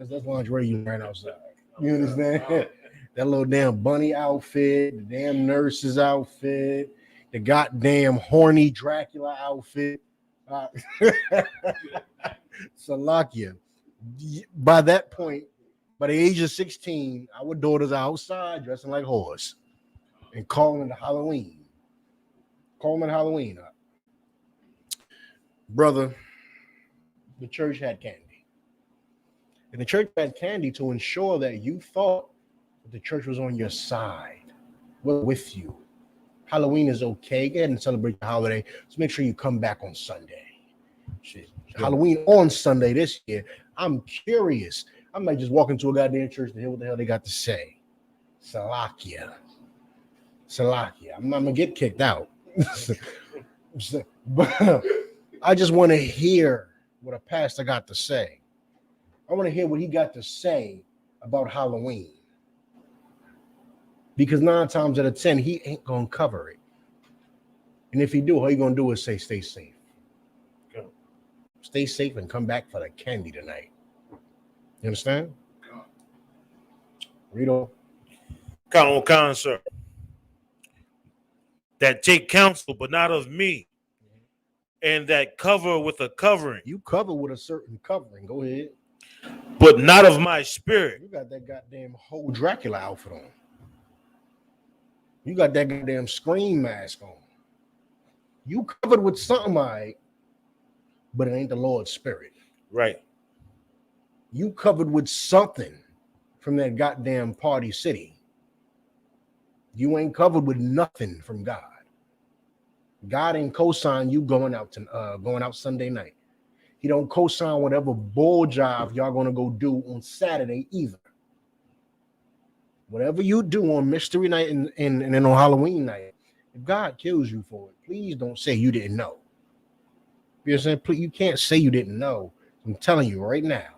That's lingerie you wearing outside. You understand? That little damn bunny outfit, the damn nurse's outfit, the goddamn horny Dracula outfit. Salakia. By that point, by the age of 16, our daughters are outside dressing like whores and calling it Halloween. Brother, the church had candy. And the church had candy to ensure that you thought that the church was on your side. We're with you. Halloween is okay. Go ahead and celebrate the holiday. Just make sure you come back on Sunday. Shit. Halloween on Sunday this year. I'm curious. I might just walk into a goddamn church to hear what the hell they got to say. Salakia. I'm not gonna get kicked out. But I just want to hear what a pastor got to say. I want to hear what he got to say about Halloween. Because 9 times out of 10, he ain't gonna cover it. And if he do, all he gonna do is say, stay safe. Go. Stay safe and come back for the candy tonight. You understand? Read on. Con, sir. That take counsel, but not of me. And that cover with a covering. You cover with a certain covering. Go ahead. But not of my spirit. You got that goddamn whole Dracula outfit on. You got that goddamn scream mask on. You covered with something, all right, but it ain't the Lord's spirit. Right. You covered with something from that goddamn party city. You ain't covered with nothing from God. God ain't co-sign you going out Sunday night. He don't co-sign whatever bull job y'all gonna go do on Saturday either. Whatever you do on mystery night and then on Halloween night, if God kills you for it, please don't say you didn't know. You know what I'm saying? Please, you can't say you didn't know. I'm telling you right now.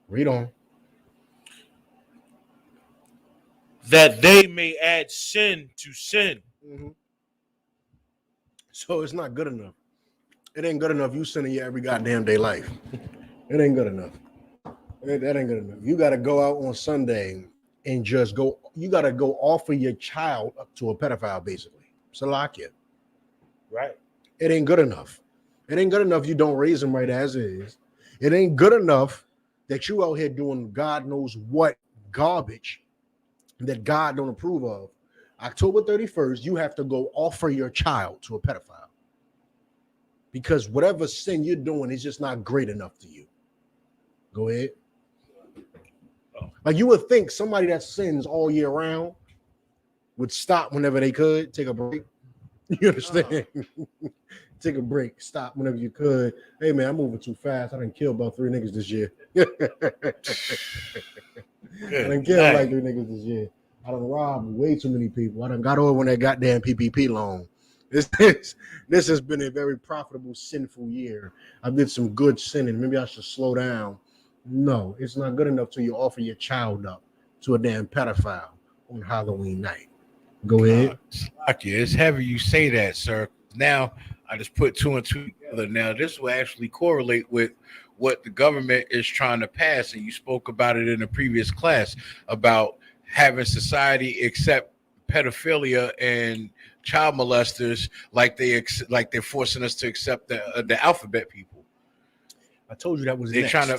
Read on. That they may add sin to sin. Mm-hmm. So it's not good enough. It ain't good enough. You sinning your every goddamn day life. It ain't good enough. That ain't good enough. You got to go out on Sunday and just go. You got to go offer your child up to a pedophile, basically. Salakia. Right. It ain't good enough. It ain't good enough you don't raise them right as is. It ain't good enough that you out here doing God knows what garbage that God don't approve of. October 31st, you have to go offer your child to a pedophile. Because whatever sin you're doing is just not great enough to you. Go ahead. Like you would think somebody that sins all year round would stop whenever they could, take a break. You understand? Take a break, stop whenever you could. Hey man, I'm moving too fast. I done killed about 3 niggas this year. I done killed like 3 niggas this year. I done robbed way too many people. I done got over on that goddamn PPP loan. This has been a very profitable, sinful year. I did some good sinning. Maybe I should slow down. No, it's not good enough till you offer your child up to a damn pedophile on Halloween night. Go ahead. It's heavy you say that, sir. Now I just put 2 and 2 together. Now this will actually correlate with what the government is trying to pass, and you spoke about it in a previous class about having society accept pedophilia and child molesters like they're forcing us to accept the alphabet people. I told you that was they're trying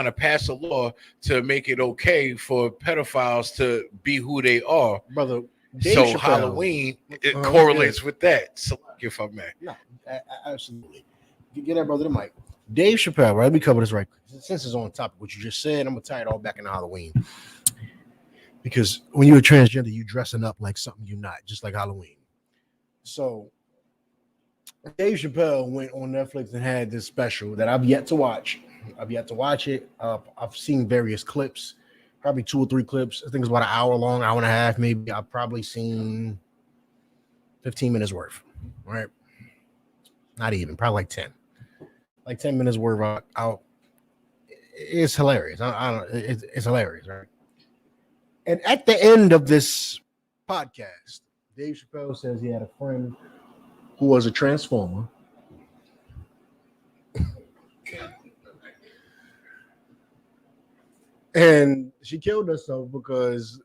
to pass a law to make it okay for pedophiles to be who they are, brother. So Halloween correlates with that. So if I may, no, absolutely. Get that brother the mic. Dave Chappelle, right? Let me cover this right quick. Since it's on topic, what you just said, I'm gonna tie it all back into Halloween. Because when you're a transgender, you dressing up like something you're not, just like Halloween. So Dave Chappelle went on Netflix and had this special that I've yet to watch. I've yet to watch it. I've seen various clips, probably 2 or 3 clips. I think it's about an hour long, hour and a half, maybe. I've probably seen 15 minutes worth, right? Not even, probably like 10. Like 10 minutes worth out. It's hilarious. It's hilarious, right? And at the end of this podcast, Dave Chappelle says he had a friend who was a transformer. And she killed herself because,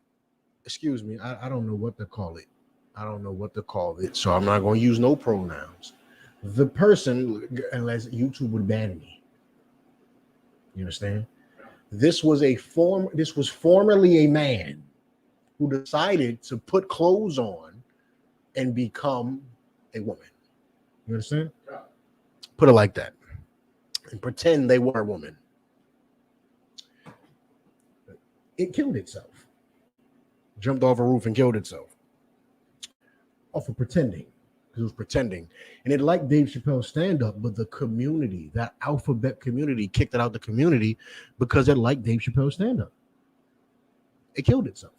excuse me, I don't know what to call it. I don't know what to call it. So I'm not going to use no pronouns. The person, unless YouTube would ban me. You understand? This was formerly a man who decided to put clothes on and become a woman. You understand? Yeah. Put it like that. And pretend they were a woman. It killed itself. Jumped off a roof and killed itself. Off of pretending. Because it was pretending. And it liked Dave Chappelle's stand-up, but the community, that alphabet community, kicked it out the community because it liked Dave Chappelle's stand-up. It killed itself.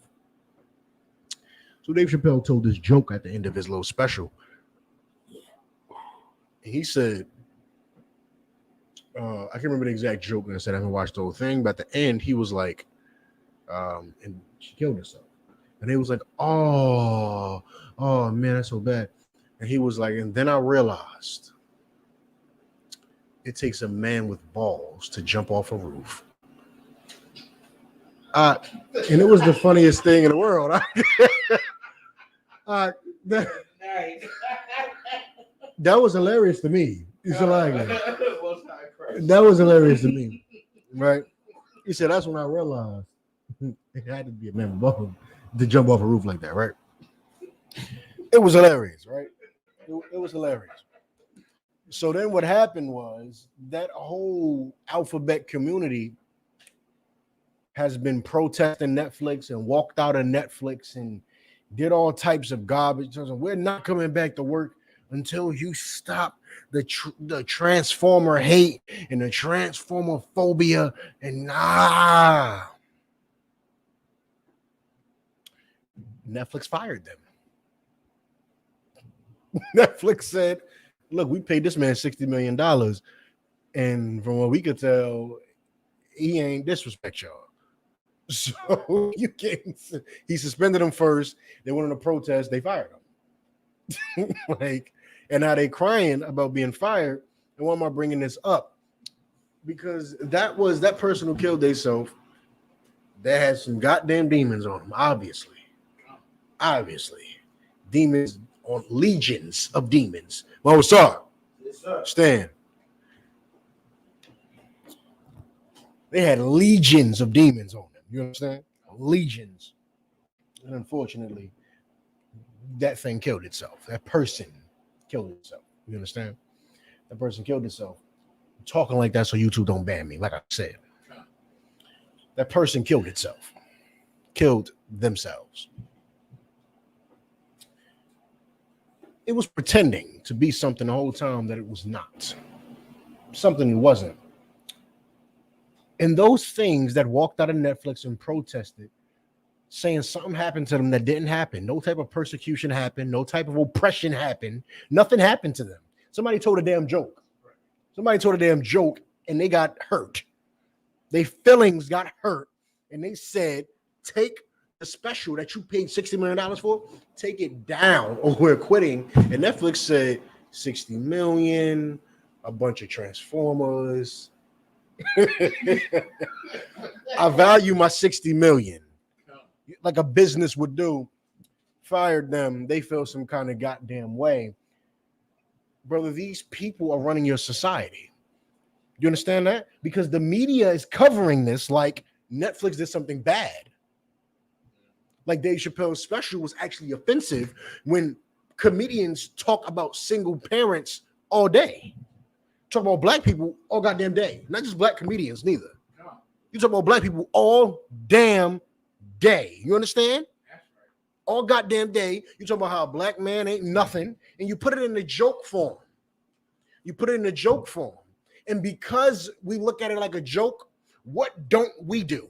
So Dave Chappelle told this joke at the end of his little special. He said, I can't remember the exact joke, and I said I haven't watched the whole thing, but at the end, he was like, and she killed herself. And he was like, oh man, that's so bad. And he was like, and then I realized it takes a man with balls to jump off a roof. And it was the funniest thing in the world. That was hilarious to me. That was hilarious to me, right? He said, that's when I realized it had to be a man with balls to jump off a roof like that, right? It was hilarious, right? It was hilarious. So then what happened was that whole alphabet community has been protesting Netflix and walked out of Netflix and did all types of garbage. We're not coming back to work until you stop the transformer hate and the transformer phobia. And Netflix fired them. Netflix said, look, we paid this man $60 million. And from what we could tell, he ain't disrespect y'all. So he suspended him first. They went on a protest. They fired him. And now they crying about being fired. And why am I bringing this up? Because that person who killed themselves, they had some goddamn demons on them, obviously. Demons, on legions of demons. Well, sorry. Yes, sir. Stan. They had legions of demons on them. You understand? Legions. And unfortunately, that thing killed itself. That person killed itself. You understand? That person killed itself. I'm talking like that so YouTube don't ban me, like I said. That person killed itself. Killed themselves. It was pretending to be something the whole time that it was not. Something it wasn't. And those things that walked out of Netflix and protested, saying something happened to them that didn't happen. No type of persecution happened. No type of oppression happened. Nothing happened to them. Somebody told a damn joke. And they got hurt. Their feelings got hurt. And they said, take the special that you paid $60 million for, take it down or we're quitting. And Netflix said $60 million, a bunch of Transformers. I value my $60 million like a business would do. Fired them. They feel some kind of goddamn way. Brother, these people are running your society. You understand that? Because the media is covering this like Netflix did something bad. Like Dave Chappelle's special was actually offensive when comedians talk about single parents all day. Talk about black people all goddamn day. Not just black comedians, neither. You talk about black people all damn day. You understand? All goddamn day. You talk about how a black man ain't nothing, and you put it in the joke form. And because we look at it like a joke, what don't we do?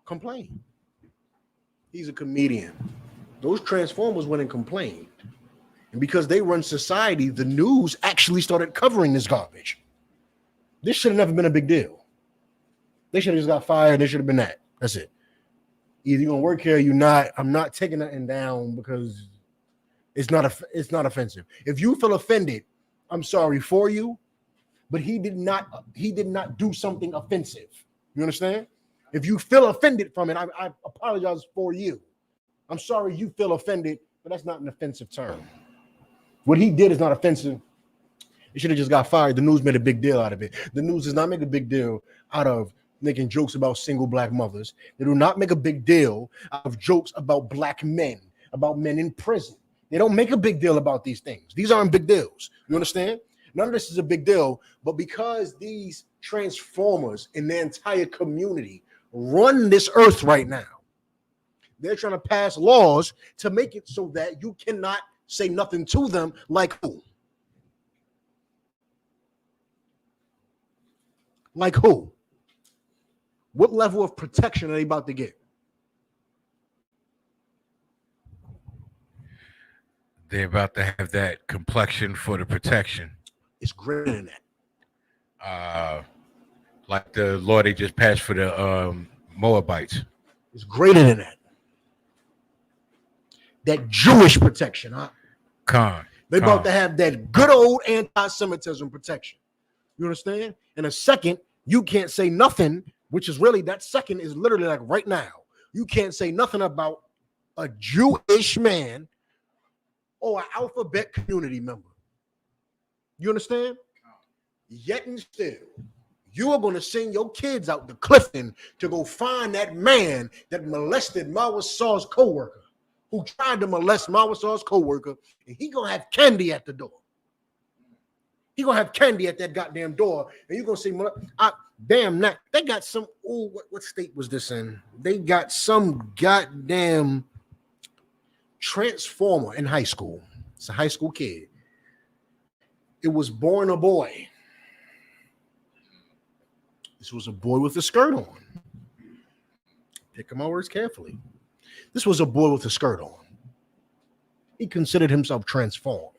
Complain. He's a comedian. Those Transformers went and complained. And because they run society, the news actually started covering this garbage. This should have never been a big deal. They should have just got fired. They should have been that. That's it. Either you're gonna work here or you're not. I'm not taking nothing down because it's not offensive. If you feel offended, I'm sorry for you, but he did not do something offensive. You understand? If you feel offended from it, I apologize for you. I'm sorry you feel offended, but that's not an offensive term. What he did is not offensive. He should have just got fired. The news made a big deal out of it. The news does not make a big deal out of making jokes about single black mothers. They do not make a big deal out of jokes about black men, about men in prison. They don't make a big deal about these things. These aren't big deals. You understand? None of this is a big deal, but because these Transformers in their entire community run this earth right now, they're trying to pass laws to make it so that you cannot say nothing to them. Like who? Like who? What level of protection are they about to get? They're about to have that complexion for the protection. It's greater than that. Like the law they just passed for the Moabites. It's greater than that. That Jewish protection, huh? They're about to have that good old anti-Semitism protection. You understand? In a second, you can't say nothing, which is really, that second is literally like right now. You can't say nothing about a Jewish man or an alphabet community member. You understand? Yet and still, you are going to send your kids out to Clifton to go find that man that molested Mawasaw's co-worker, who tried to molest Mawasaw's co-worker, and he going to have candy at the door. He going to have candy at that goddamn door, and you're going to say, damn, not they got some, what state was this in? They got some goddamn transformer in high school. It's a high school kid. It was born a boy. This was a boy with a skirt on. Pick my words carefully. This was a boy with a skirt on. He considered himself transformed.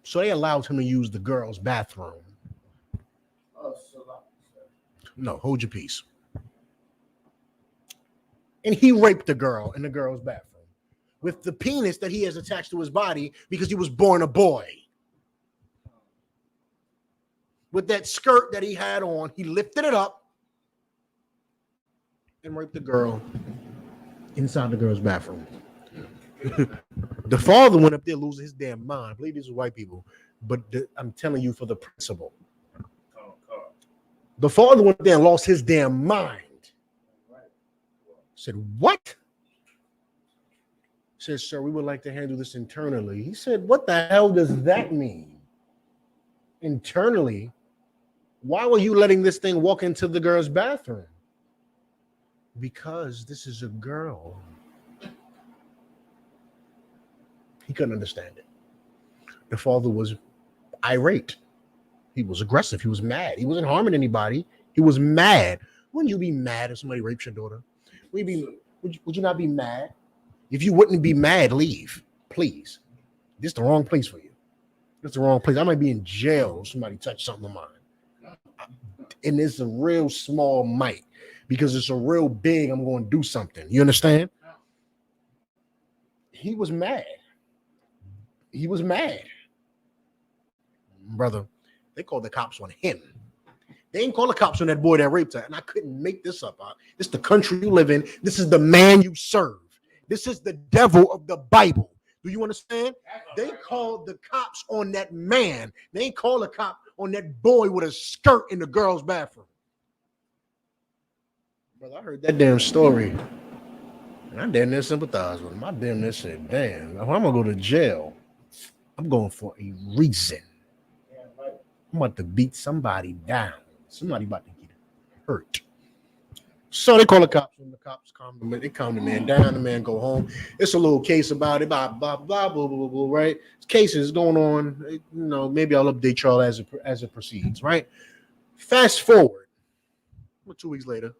So they allowed him to use the girls' bathroom. No, hold your peace. And he raped the girl in the girl's bathroom with the penis that he has attached to his body because he was born a boy. With that skirt that he had on, he lifted it up and raped the girl inside the girl's bathroom. The father went up there losing his damn mind. I believe these are white people, but I'm telling you for the principle. The father went up there and lost his damn mind. Said, what? Said, sir, we would like to handle this internally. He said, what the hell does that mean? Internally? Why were you letting this thing walk into the girl's bathroom? Because this is a girl. He couldn't understand it. The father was irate. He was aggressive. He was mad. He wasn't harming anybody. He was mad. Wouldn't you be mad if somebody rapes your daughter? Would you not be mad? If you wouldn't be mad, leave, please. This is the wrong place for you. It's the wrong place. I might be in jail if somebody touched something of mine. And it's a real small might because it's a real big, I'm going to do something. You understand? He was mad. He was mad. Brother, they called the cops on him. They didn't call the cops on that boy that raped her. And I couldn't make this up. This is the country you live in. This is the man you serve. This is the devil of the Bible. Do you understand? They called the cops on that man. They ain't call a cop on that boy with a skirt in the girl's bathroom. Brother, I heard that damn story. And I damn near sympathized with him. I damn near said, damn, if I'm going to go to jail, I'm going for a reason. I'm about to beat somebody down. Somebody about to get hurt. So they call the cops, and the cops calm the man down. The man go home. It's a little case about it, blah, blah, blah, blah, blah, blah, right? Cases going on. You know, maybe I'll update y'all as it proceeds, right? Fast forward. 2 weeks later,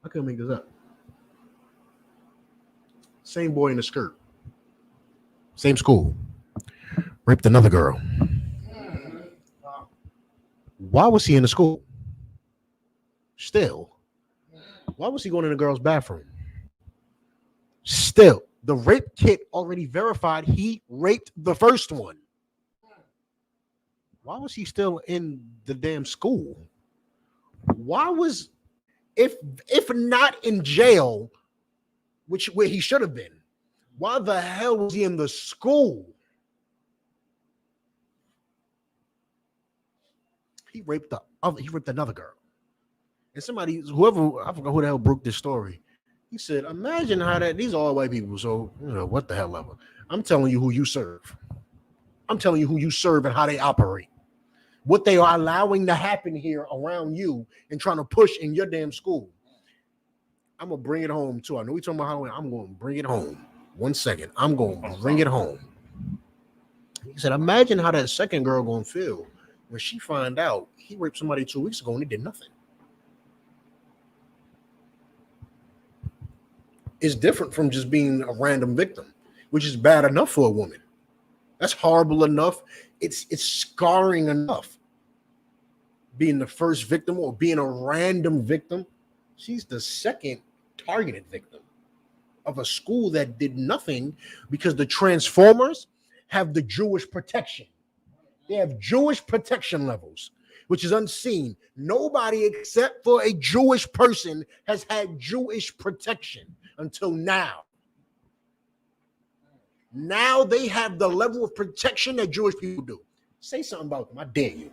I couldn't make this up. Same boy in the skirt. Same school. Raped another girl. Why was he in the school? Still. Why was he going in the girl's bathroom? Still. The rape kit already verified he raped the first one. Why was he still in the damn school? Why was, if not in jail, where he should have been, why the hell was he in the school? He raped another girl. And whoever, I forgot who the hell broke this story. He said, imagine how these are all white people. So, what the hell ever. I'm telling you who you serve. I'm telling you who you serve and how they operate. What they are allowing to happen here around you and trying to push in your damn school. I'm going to bring it home too. I know we're talking about Halloween. I'm going to bring it home. 1 second. I'm going to bring it home. He said, imagine how that second girl going to feel when she find out he raped somebody 2 weeks ago and he did nothing. It's different from just being a random victim, which is bad enough for a woman. That's horrible enough. It's scarring enough. Being the first victim or being a random victim. She's the second targeted victim of a school that did nothing because the Transformers have the Jewish protection. They have Jewish protection levels, which is unseen. Nobody except for a Jewish person has had Jewish protection until now. Now they have the level of protection that Jewish people do. Say something about them. I dare you.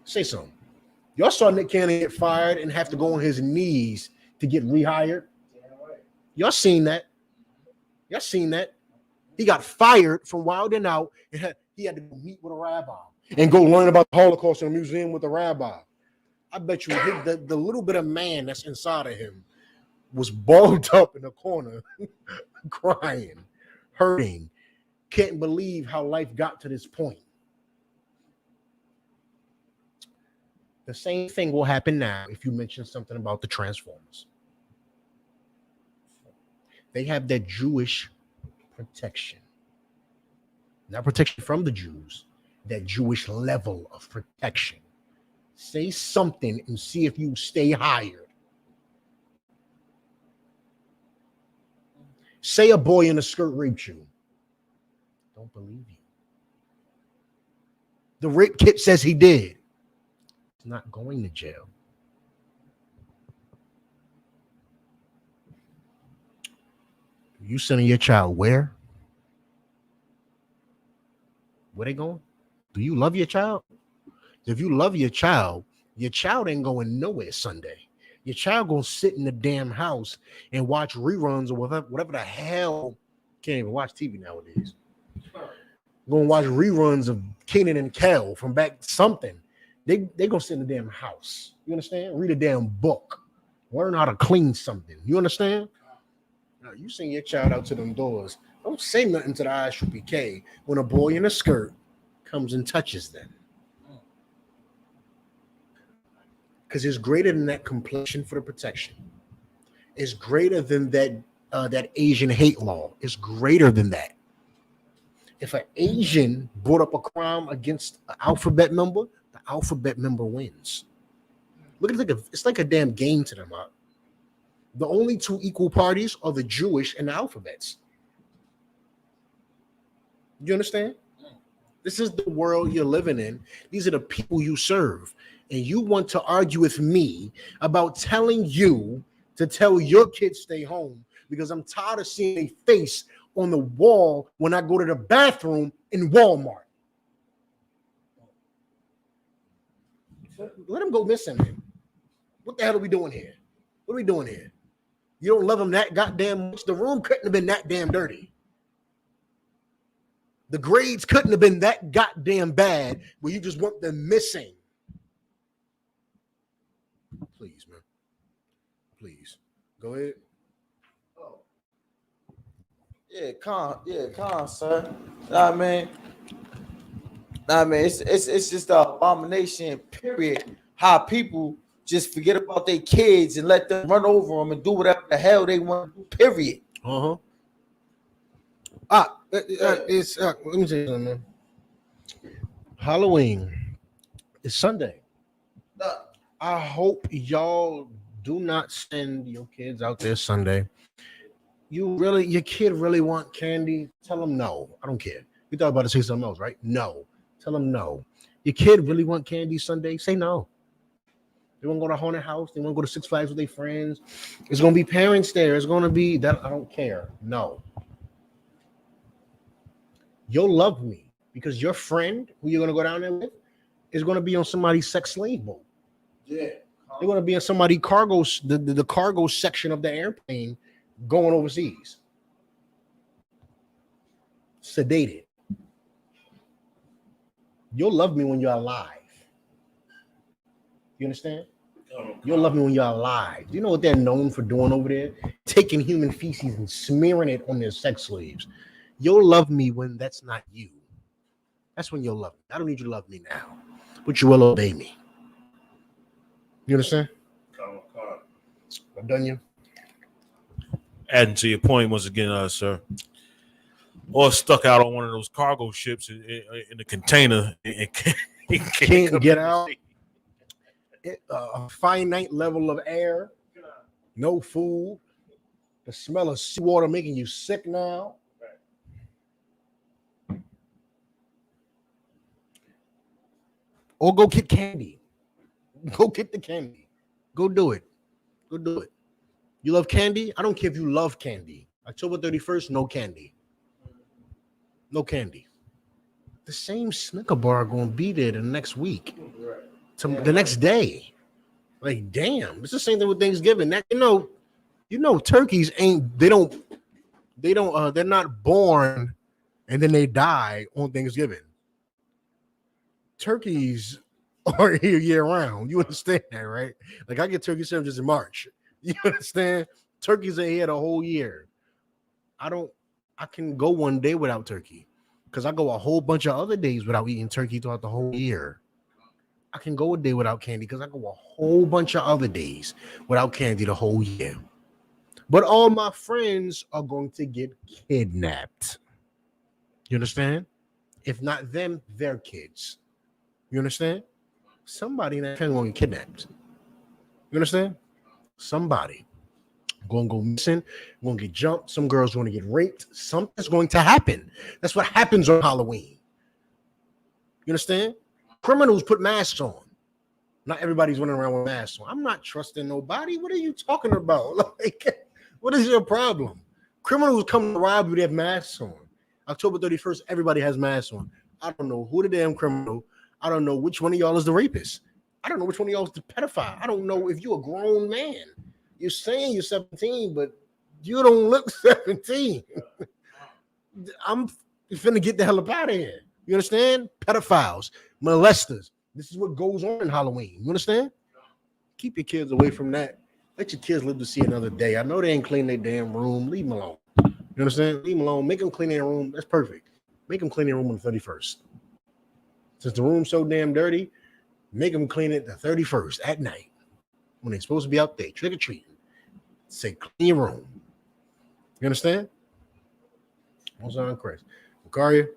Say something. Y'all saw Nick Cannon get fired and have to go on his knees to get rehired. Y'all seen that. Y'all seen that. He got fired from Wild and Out. And he had to go meet with a rabbi and go learn about the Holocaust in a museum with a rabbi. I bet you the little bit of man that's inside of him was balled up in a corner, crying, hurting, can't believe how life got to this point. The same thing will happen now if you mention something about the Transformers. They have that Jewish protection. Not protection from the Jews, that Jewish level of protection. Say something and see if you stay hired. Say a boy in a skirt raped you. Don't believe you. The rape kit says he did. He's not going to jail. You sending your child where? Where they going? Do you love your child? If you love your child ain't going nowhere Sunday. Your child gonna sit in the damn house and watch reruns or whatever the hell. Can't even watch TV nowadays. Gonna watch reruns of Kenan and Kel from back something. They gonna sit in the damn house. You understand? Read a damn book. Learn how to clean something. You understand? Now you send your child out to them doors. Don't say nothing to the I.S.U.P.K when a boy in a skirt comes and touches them. Because it's greater than that complexion for the protection. It's greater than that Asian hate law. It's greater than that. If an Asian brought up a crime against an alphabet member, the alphabet member wins. Look at it's like a damn game to them. The only two equal parties are the Jewish and the alphabets. You understand? This is the world you're living in. These are the people you serve. And you want to argue with me about telling you to tell your kids stay home because I'm tired of seeing a face on the wall when I go to the bathroom in Walmart. Let him go missing, man. What the hell are we doing here? What are we doing here? You don't love him that goddamn much. The room couldn't have been that damn dirty. The grades couldn't have been that goddamn bad where you just want them missing. Please, man. Please. Go ahead. Oh. Yeah, sir. Nah, man. It's just an abomination, period. How people just forget about their kids and let them run over them and do whatever the hell they want to do, period. Uh-huh. Let me tell you something, man. Halloween is Sunday. I hope y'all do not send your kids out there Sunday. Your kid really want candy? Tell them no. I don't care. You thought about to say something else, right? No. Tell them no. Your kid really want candy Sunday? Say no. They want to go to haunted house. They want to go to Six Flags with their friends. It's going to be parents there. It's going to be that. I don't care. No. You'll love me because your friend who you're going to go down there with is going to be on somebody's sex slave boat. Yeah. They're going to be in somebody's cargo, the cargo section of the airplane going overseas. Sedated. You'll love me when you're alive. You understand? You'll love me when you're alive. Do you know what they're known for doing over there? Taking human feces and smearing it on their sex slaves. You'll love me when that's not you. That's when you'll love me. I don't need you to love me now, but you will obey me. You understand? I've done you. Adding to your point once again, sir. Or stuck out on one of those cargo ships in the container and can't get out. A finite level of air, no food, the smell of seawater making you sick now. Or go get candy. Go get the candy. Go do it. Go do it. You love candy? I don't care if you love candy. October 31st, no candy. No candy. The same Snicker bar going to be there the next week. The next day. Like, damn. It's the same thing with Thanksgiving. That, you know, turkeys they're not born and then they die on Thanksgiving. Turkeys are here year round. You understand that, right? Like, I get turkey sandwiches in March. You understand? Turkeys are here the whole year. I can go one day without turkey because I go a whole bunch of other days without eating turkey throughout the whole year. I can go a day without candy because I go a whole bunch of other days without candy the whole year. But all my friends are going to get kidnapped. You understand? If not them, their kids. You understand? Somebody in that family going to get kidnapped. You understand? Somebody going to go missing, going to get jumped. Some girls going to get raped. Something's going to happen. That's what happens on Halloween. You understand? Criminals put masks on. Not everybody's running around with masks on. I'm not trusting nobody. What are you talking about? Like, what is your problem? Criminals come to rob you, they have masks on. October 31st, everybody has masks on. I don't know who the damn criminal. I don't know which one of y'all is the rapist. I don't know which one of y'all is the pedophile. I don't know if you're a grown man. You're saying you're 17, but you don't look 17. I'm finna get the hell up out of here. You understand? Pedophiles, molesters. This is what goes on in Halloween. You understand? Keep your kids away from that. Let your kids live to see another day. I know they ain't clean their damn room. Leave them alone. You understand? Leave them alone. Make them clean their room. That's perfect. Make them clean their room on the 31st. Since the room's so damn dirty, make them clean it the 31st at night when they're supposed to be out there trick-or-treating. Say, clean your room. You understand? What's on, Chris? Makaria?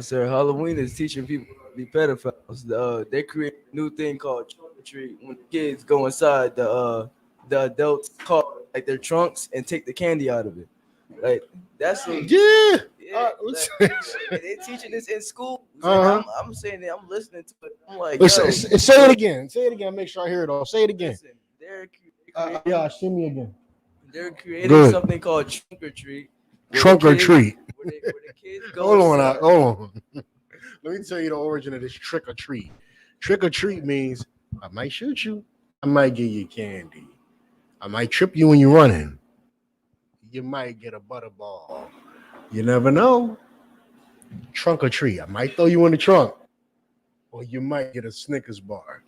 Sir, Halloween is teaching people to be pedophiles. They create a new thing called trunk or treat when the kids go inside the adults' car, like their trunks, and take the candy out of it. Like that's what, Yeah. like, they teaching this in school. I'm saying that I'm listening to it. I'm like, say it again. Say it again. Make sure I hear it all. Say it again. Listen, See me again. they're creating something called trunk or treat. Trunk or treat. Where the kids go Hold inside. on. Let me tell you the origin of this trick or treat. Trick or treat means I might shoot you. I might give you candy. I might trip you when you're running. You might get a butterball. You never know. Trunk or treat. I might throw you in the trunk. Or you might get a Snickers bar.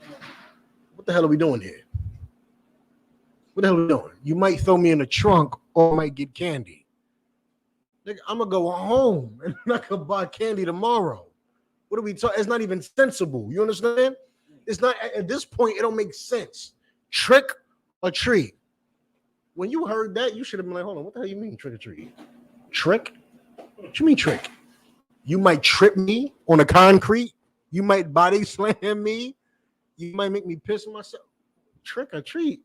What the hell are we doing here? What the hell are we doing? You might throw me in the trunk or I might get candy. Nigga, I'm gonna go home and I could buy candy tomorrow. What are we talking? It's not even sensible. You understand? It's not at this point, it don't make sense. Trick or treat. When you heard that, you should have been like, hold on, what the hell you mean trick or treat? Trick? What you mean trick? You might trip me on the concrete. You might body slam me. You might make me piss myself. Trick or treat.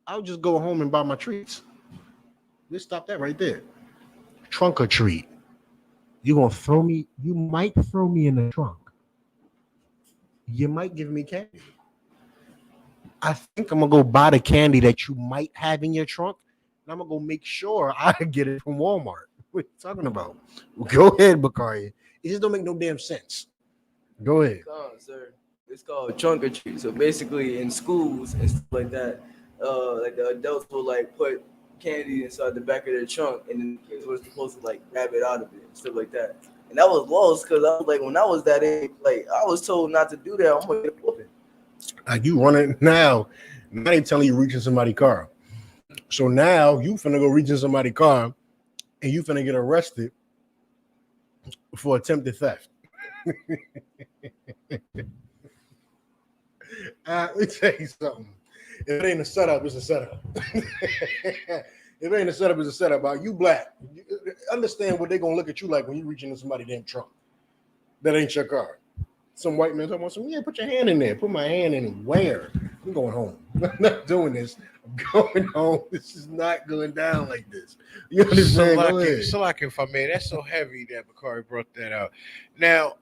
I'll just go home and buy my treats. Let's stop that right there. Trunk or treat. You might throw me in the trunk. You might give me candy. I think I'm gonna go buy the candy that you might have in your trunk, and I'm gonna go make sure I get it from Walmart. What are you talking about? Go ahead, Bakari. It just don't make no damn sense. Go ahead. Sir. It's called trunk or treat. So basically, in schools and stuff like that, like the adults will like put candy inside the back of their trunk, and then the kids were supposed to like grab it out of it and stuff like that. And that was lost because I was like, when I was that age, like I was told not to do that. I'm gonna get a whooping. Like you running now they telling you reach in somebody's car. So now you finna go reach in somebody's car and you finna get arrested for attempted theft. Let me tell you something. If it ain't a setup, it's a setup. If it ain't a setup, it's a setup. You black. You understand what they're gonna look at you like when you reach into somebody's damn trunk. That ain't your car. Some white man talking about some, yeah, put your hand in there. Put my hand in it. Where? I'm going home. I'm not doing this. I'm going home. This is not going down like this. You understand? Salak, if I may, that's so heavy that Bakari brought that out. Now,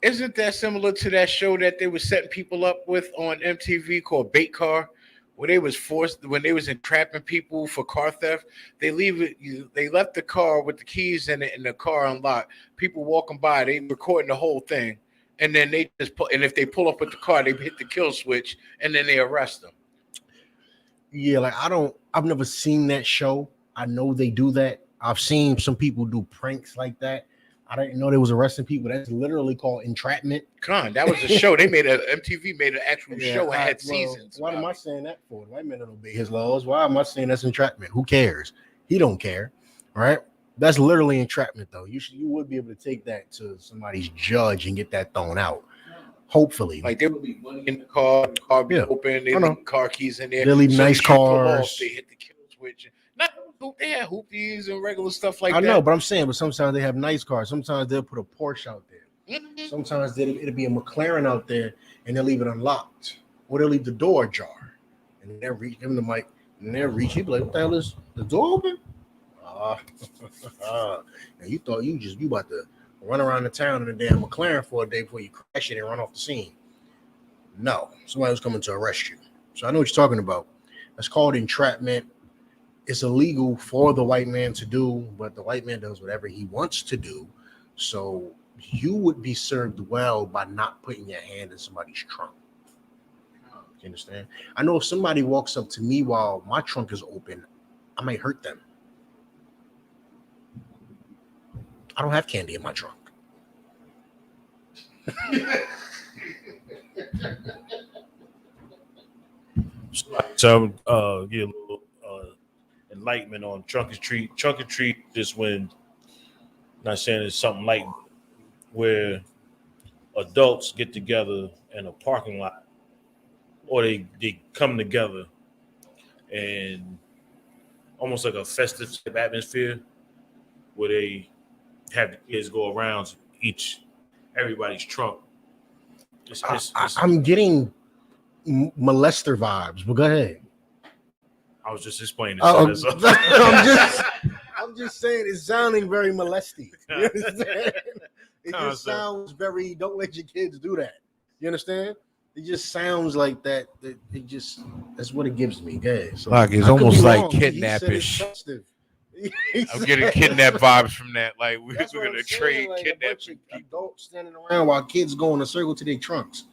isn't that similar to that show that they were setting people up with on MTV called Bait Car, where they was forced when they was entrapping people for car theft? They left the car with the keys in it and the car unlocked. People walking by, they recording the whole thing. And then they just and if they pull up with the car, they hit the kill switch and then they arrest them. Yeah, like I've never seen that show. I know they do that. I've seen some people do pranks like that. I didn't know they was arresting people. That's literally called entrapment. That was a show. They made MTV made an actual show and had seasons. Why am I saying that for? The white man don't obey his laws. Why am I saying that's entrapment? Who cares? He don't care. All right. That's literally entrapment, though. You would be able to take that to somebody's judge and get that thrown out. Hopefully, like there would be money in the car be open. They leave car keys in there. They leave nice cars. They hit the kill switch. Not they have hoopies and regular stuff like that. I know, but I'm saying, but sometimes they have nice cars. Sometimes they'll put a Porsche out there. Mm-hmm. Sometimes it'll be a McLaren out there, and they'll leave it unlocked, or they'll leave the door ajar, and they'll reach them the mic, and they'll reach. You be like, "What the hell is the door open?" Now you thought you about to run around the town in a damn McLaren for a day before you crash it and run off the scene. No, somebody was coming to arrest you. So I know what you're talking about. That's called entrapment. It's illegal for the white man to do, but the white man does whatever he wants to do. So you would be served well by not putting your hand in somebody's trunk. You understand? I know if somebody walks up to me while my trunk is open, I might hurt them. I don't have candy in my trunk. So get a little enlightenment on trunk or treat. Trunk or treat is when, not saying it's something like where adults get together in a parking lot, or they come together and almost like a festive type atmosphere where they have the kids go around everybody's trunk. I'm getting molester vibes, but go ahead. I was just explaining. I'm just saying it's sounding very molesty. You understand? It just sounds very, don't let your kids do that. You understand? It just sounds like that. That's what it gives me. Go ahead. So like it's almost like kidnappish. I'm getting kidnap vibes from that. Like we're gonna trade kidnapping adults standing around while kids go in a circle to their trunks.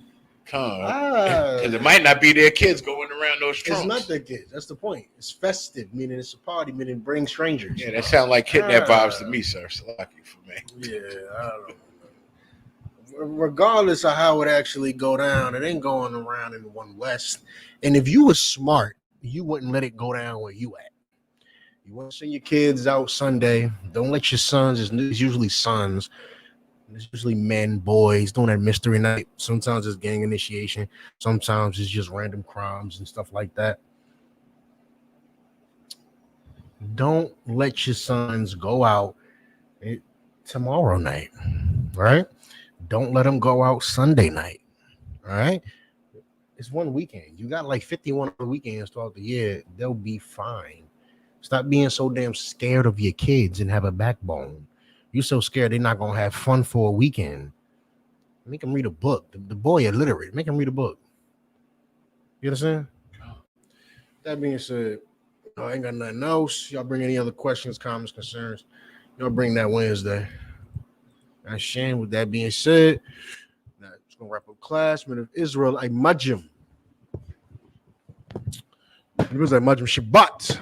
Because it might not be their kids going around those trunks. It's not their kids. That's the point. It's festive, meaning it's a party, meaning bring strangers. Yeah, that sounds like kidnap vibes to me, sir. So lucky for me. Yeah, I don't know. Regardless of how it actually go down, it ain't going around in the One West. And if you were smart, you wouldn't let it go down where you at. You want to send your kids out Sunday. Don't let your sons, it's usually sons, it's usually men, boys, doing that mystery night. Sometimes it's gang initiation. Sometimes it's just random crimes and stuff like that. Don't let your sons go out tomorrow night, right? Don't let them go out Sunday night, all right? It's one weekend. You got like 51 other weekends throughout the year. They'll be fine. Stop being so damn scared of your kids and have a backbone. You're so scared they're not going to have fun for a weekend. Make them read a book. The boy illiterate. Make him read a book. You understand? That being said, I ain't got nothing else. Y'all bring any other questions, comments, concerns. Y'all bring that Wednesday. And Shane, with that being said, that's going to wrap up class. Men of Israel, I majim. It was a majim Shabbat.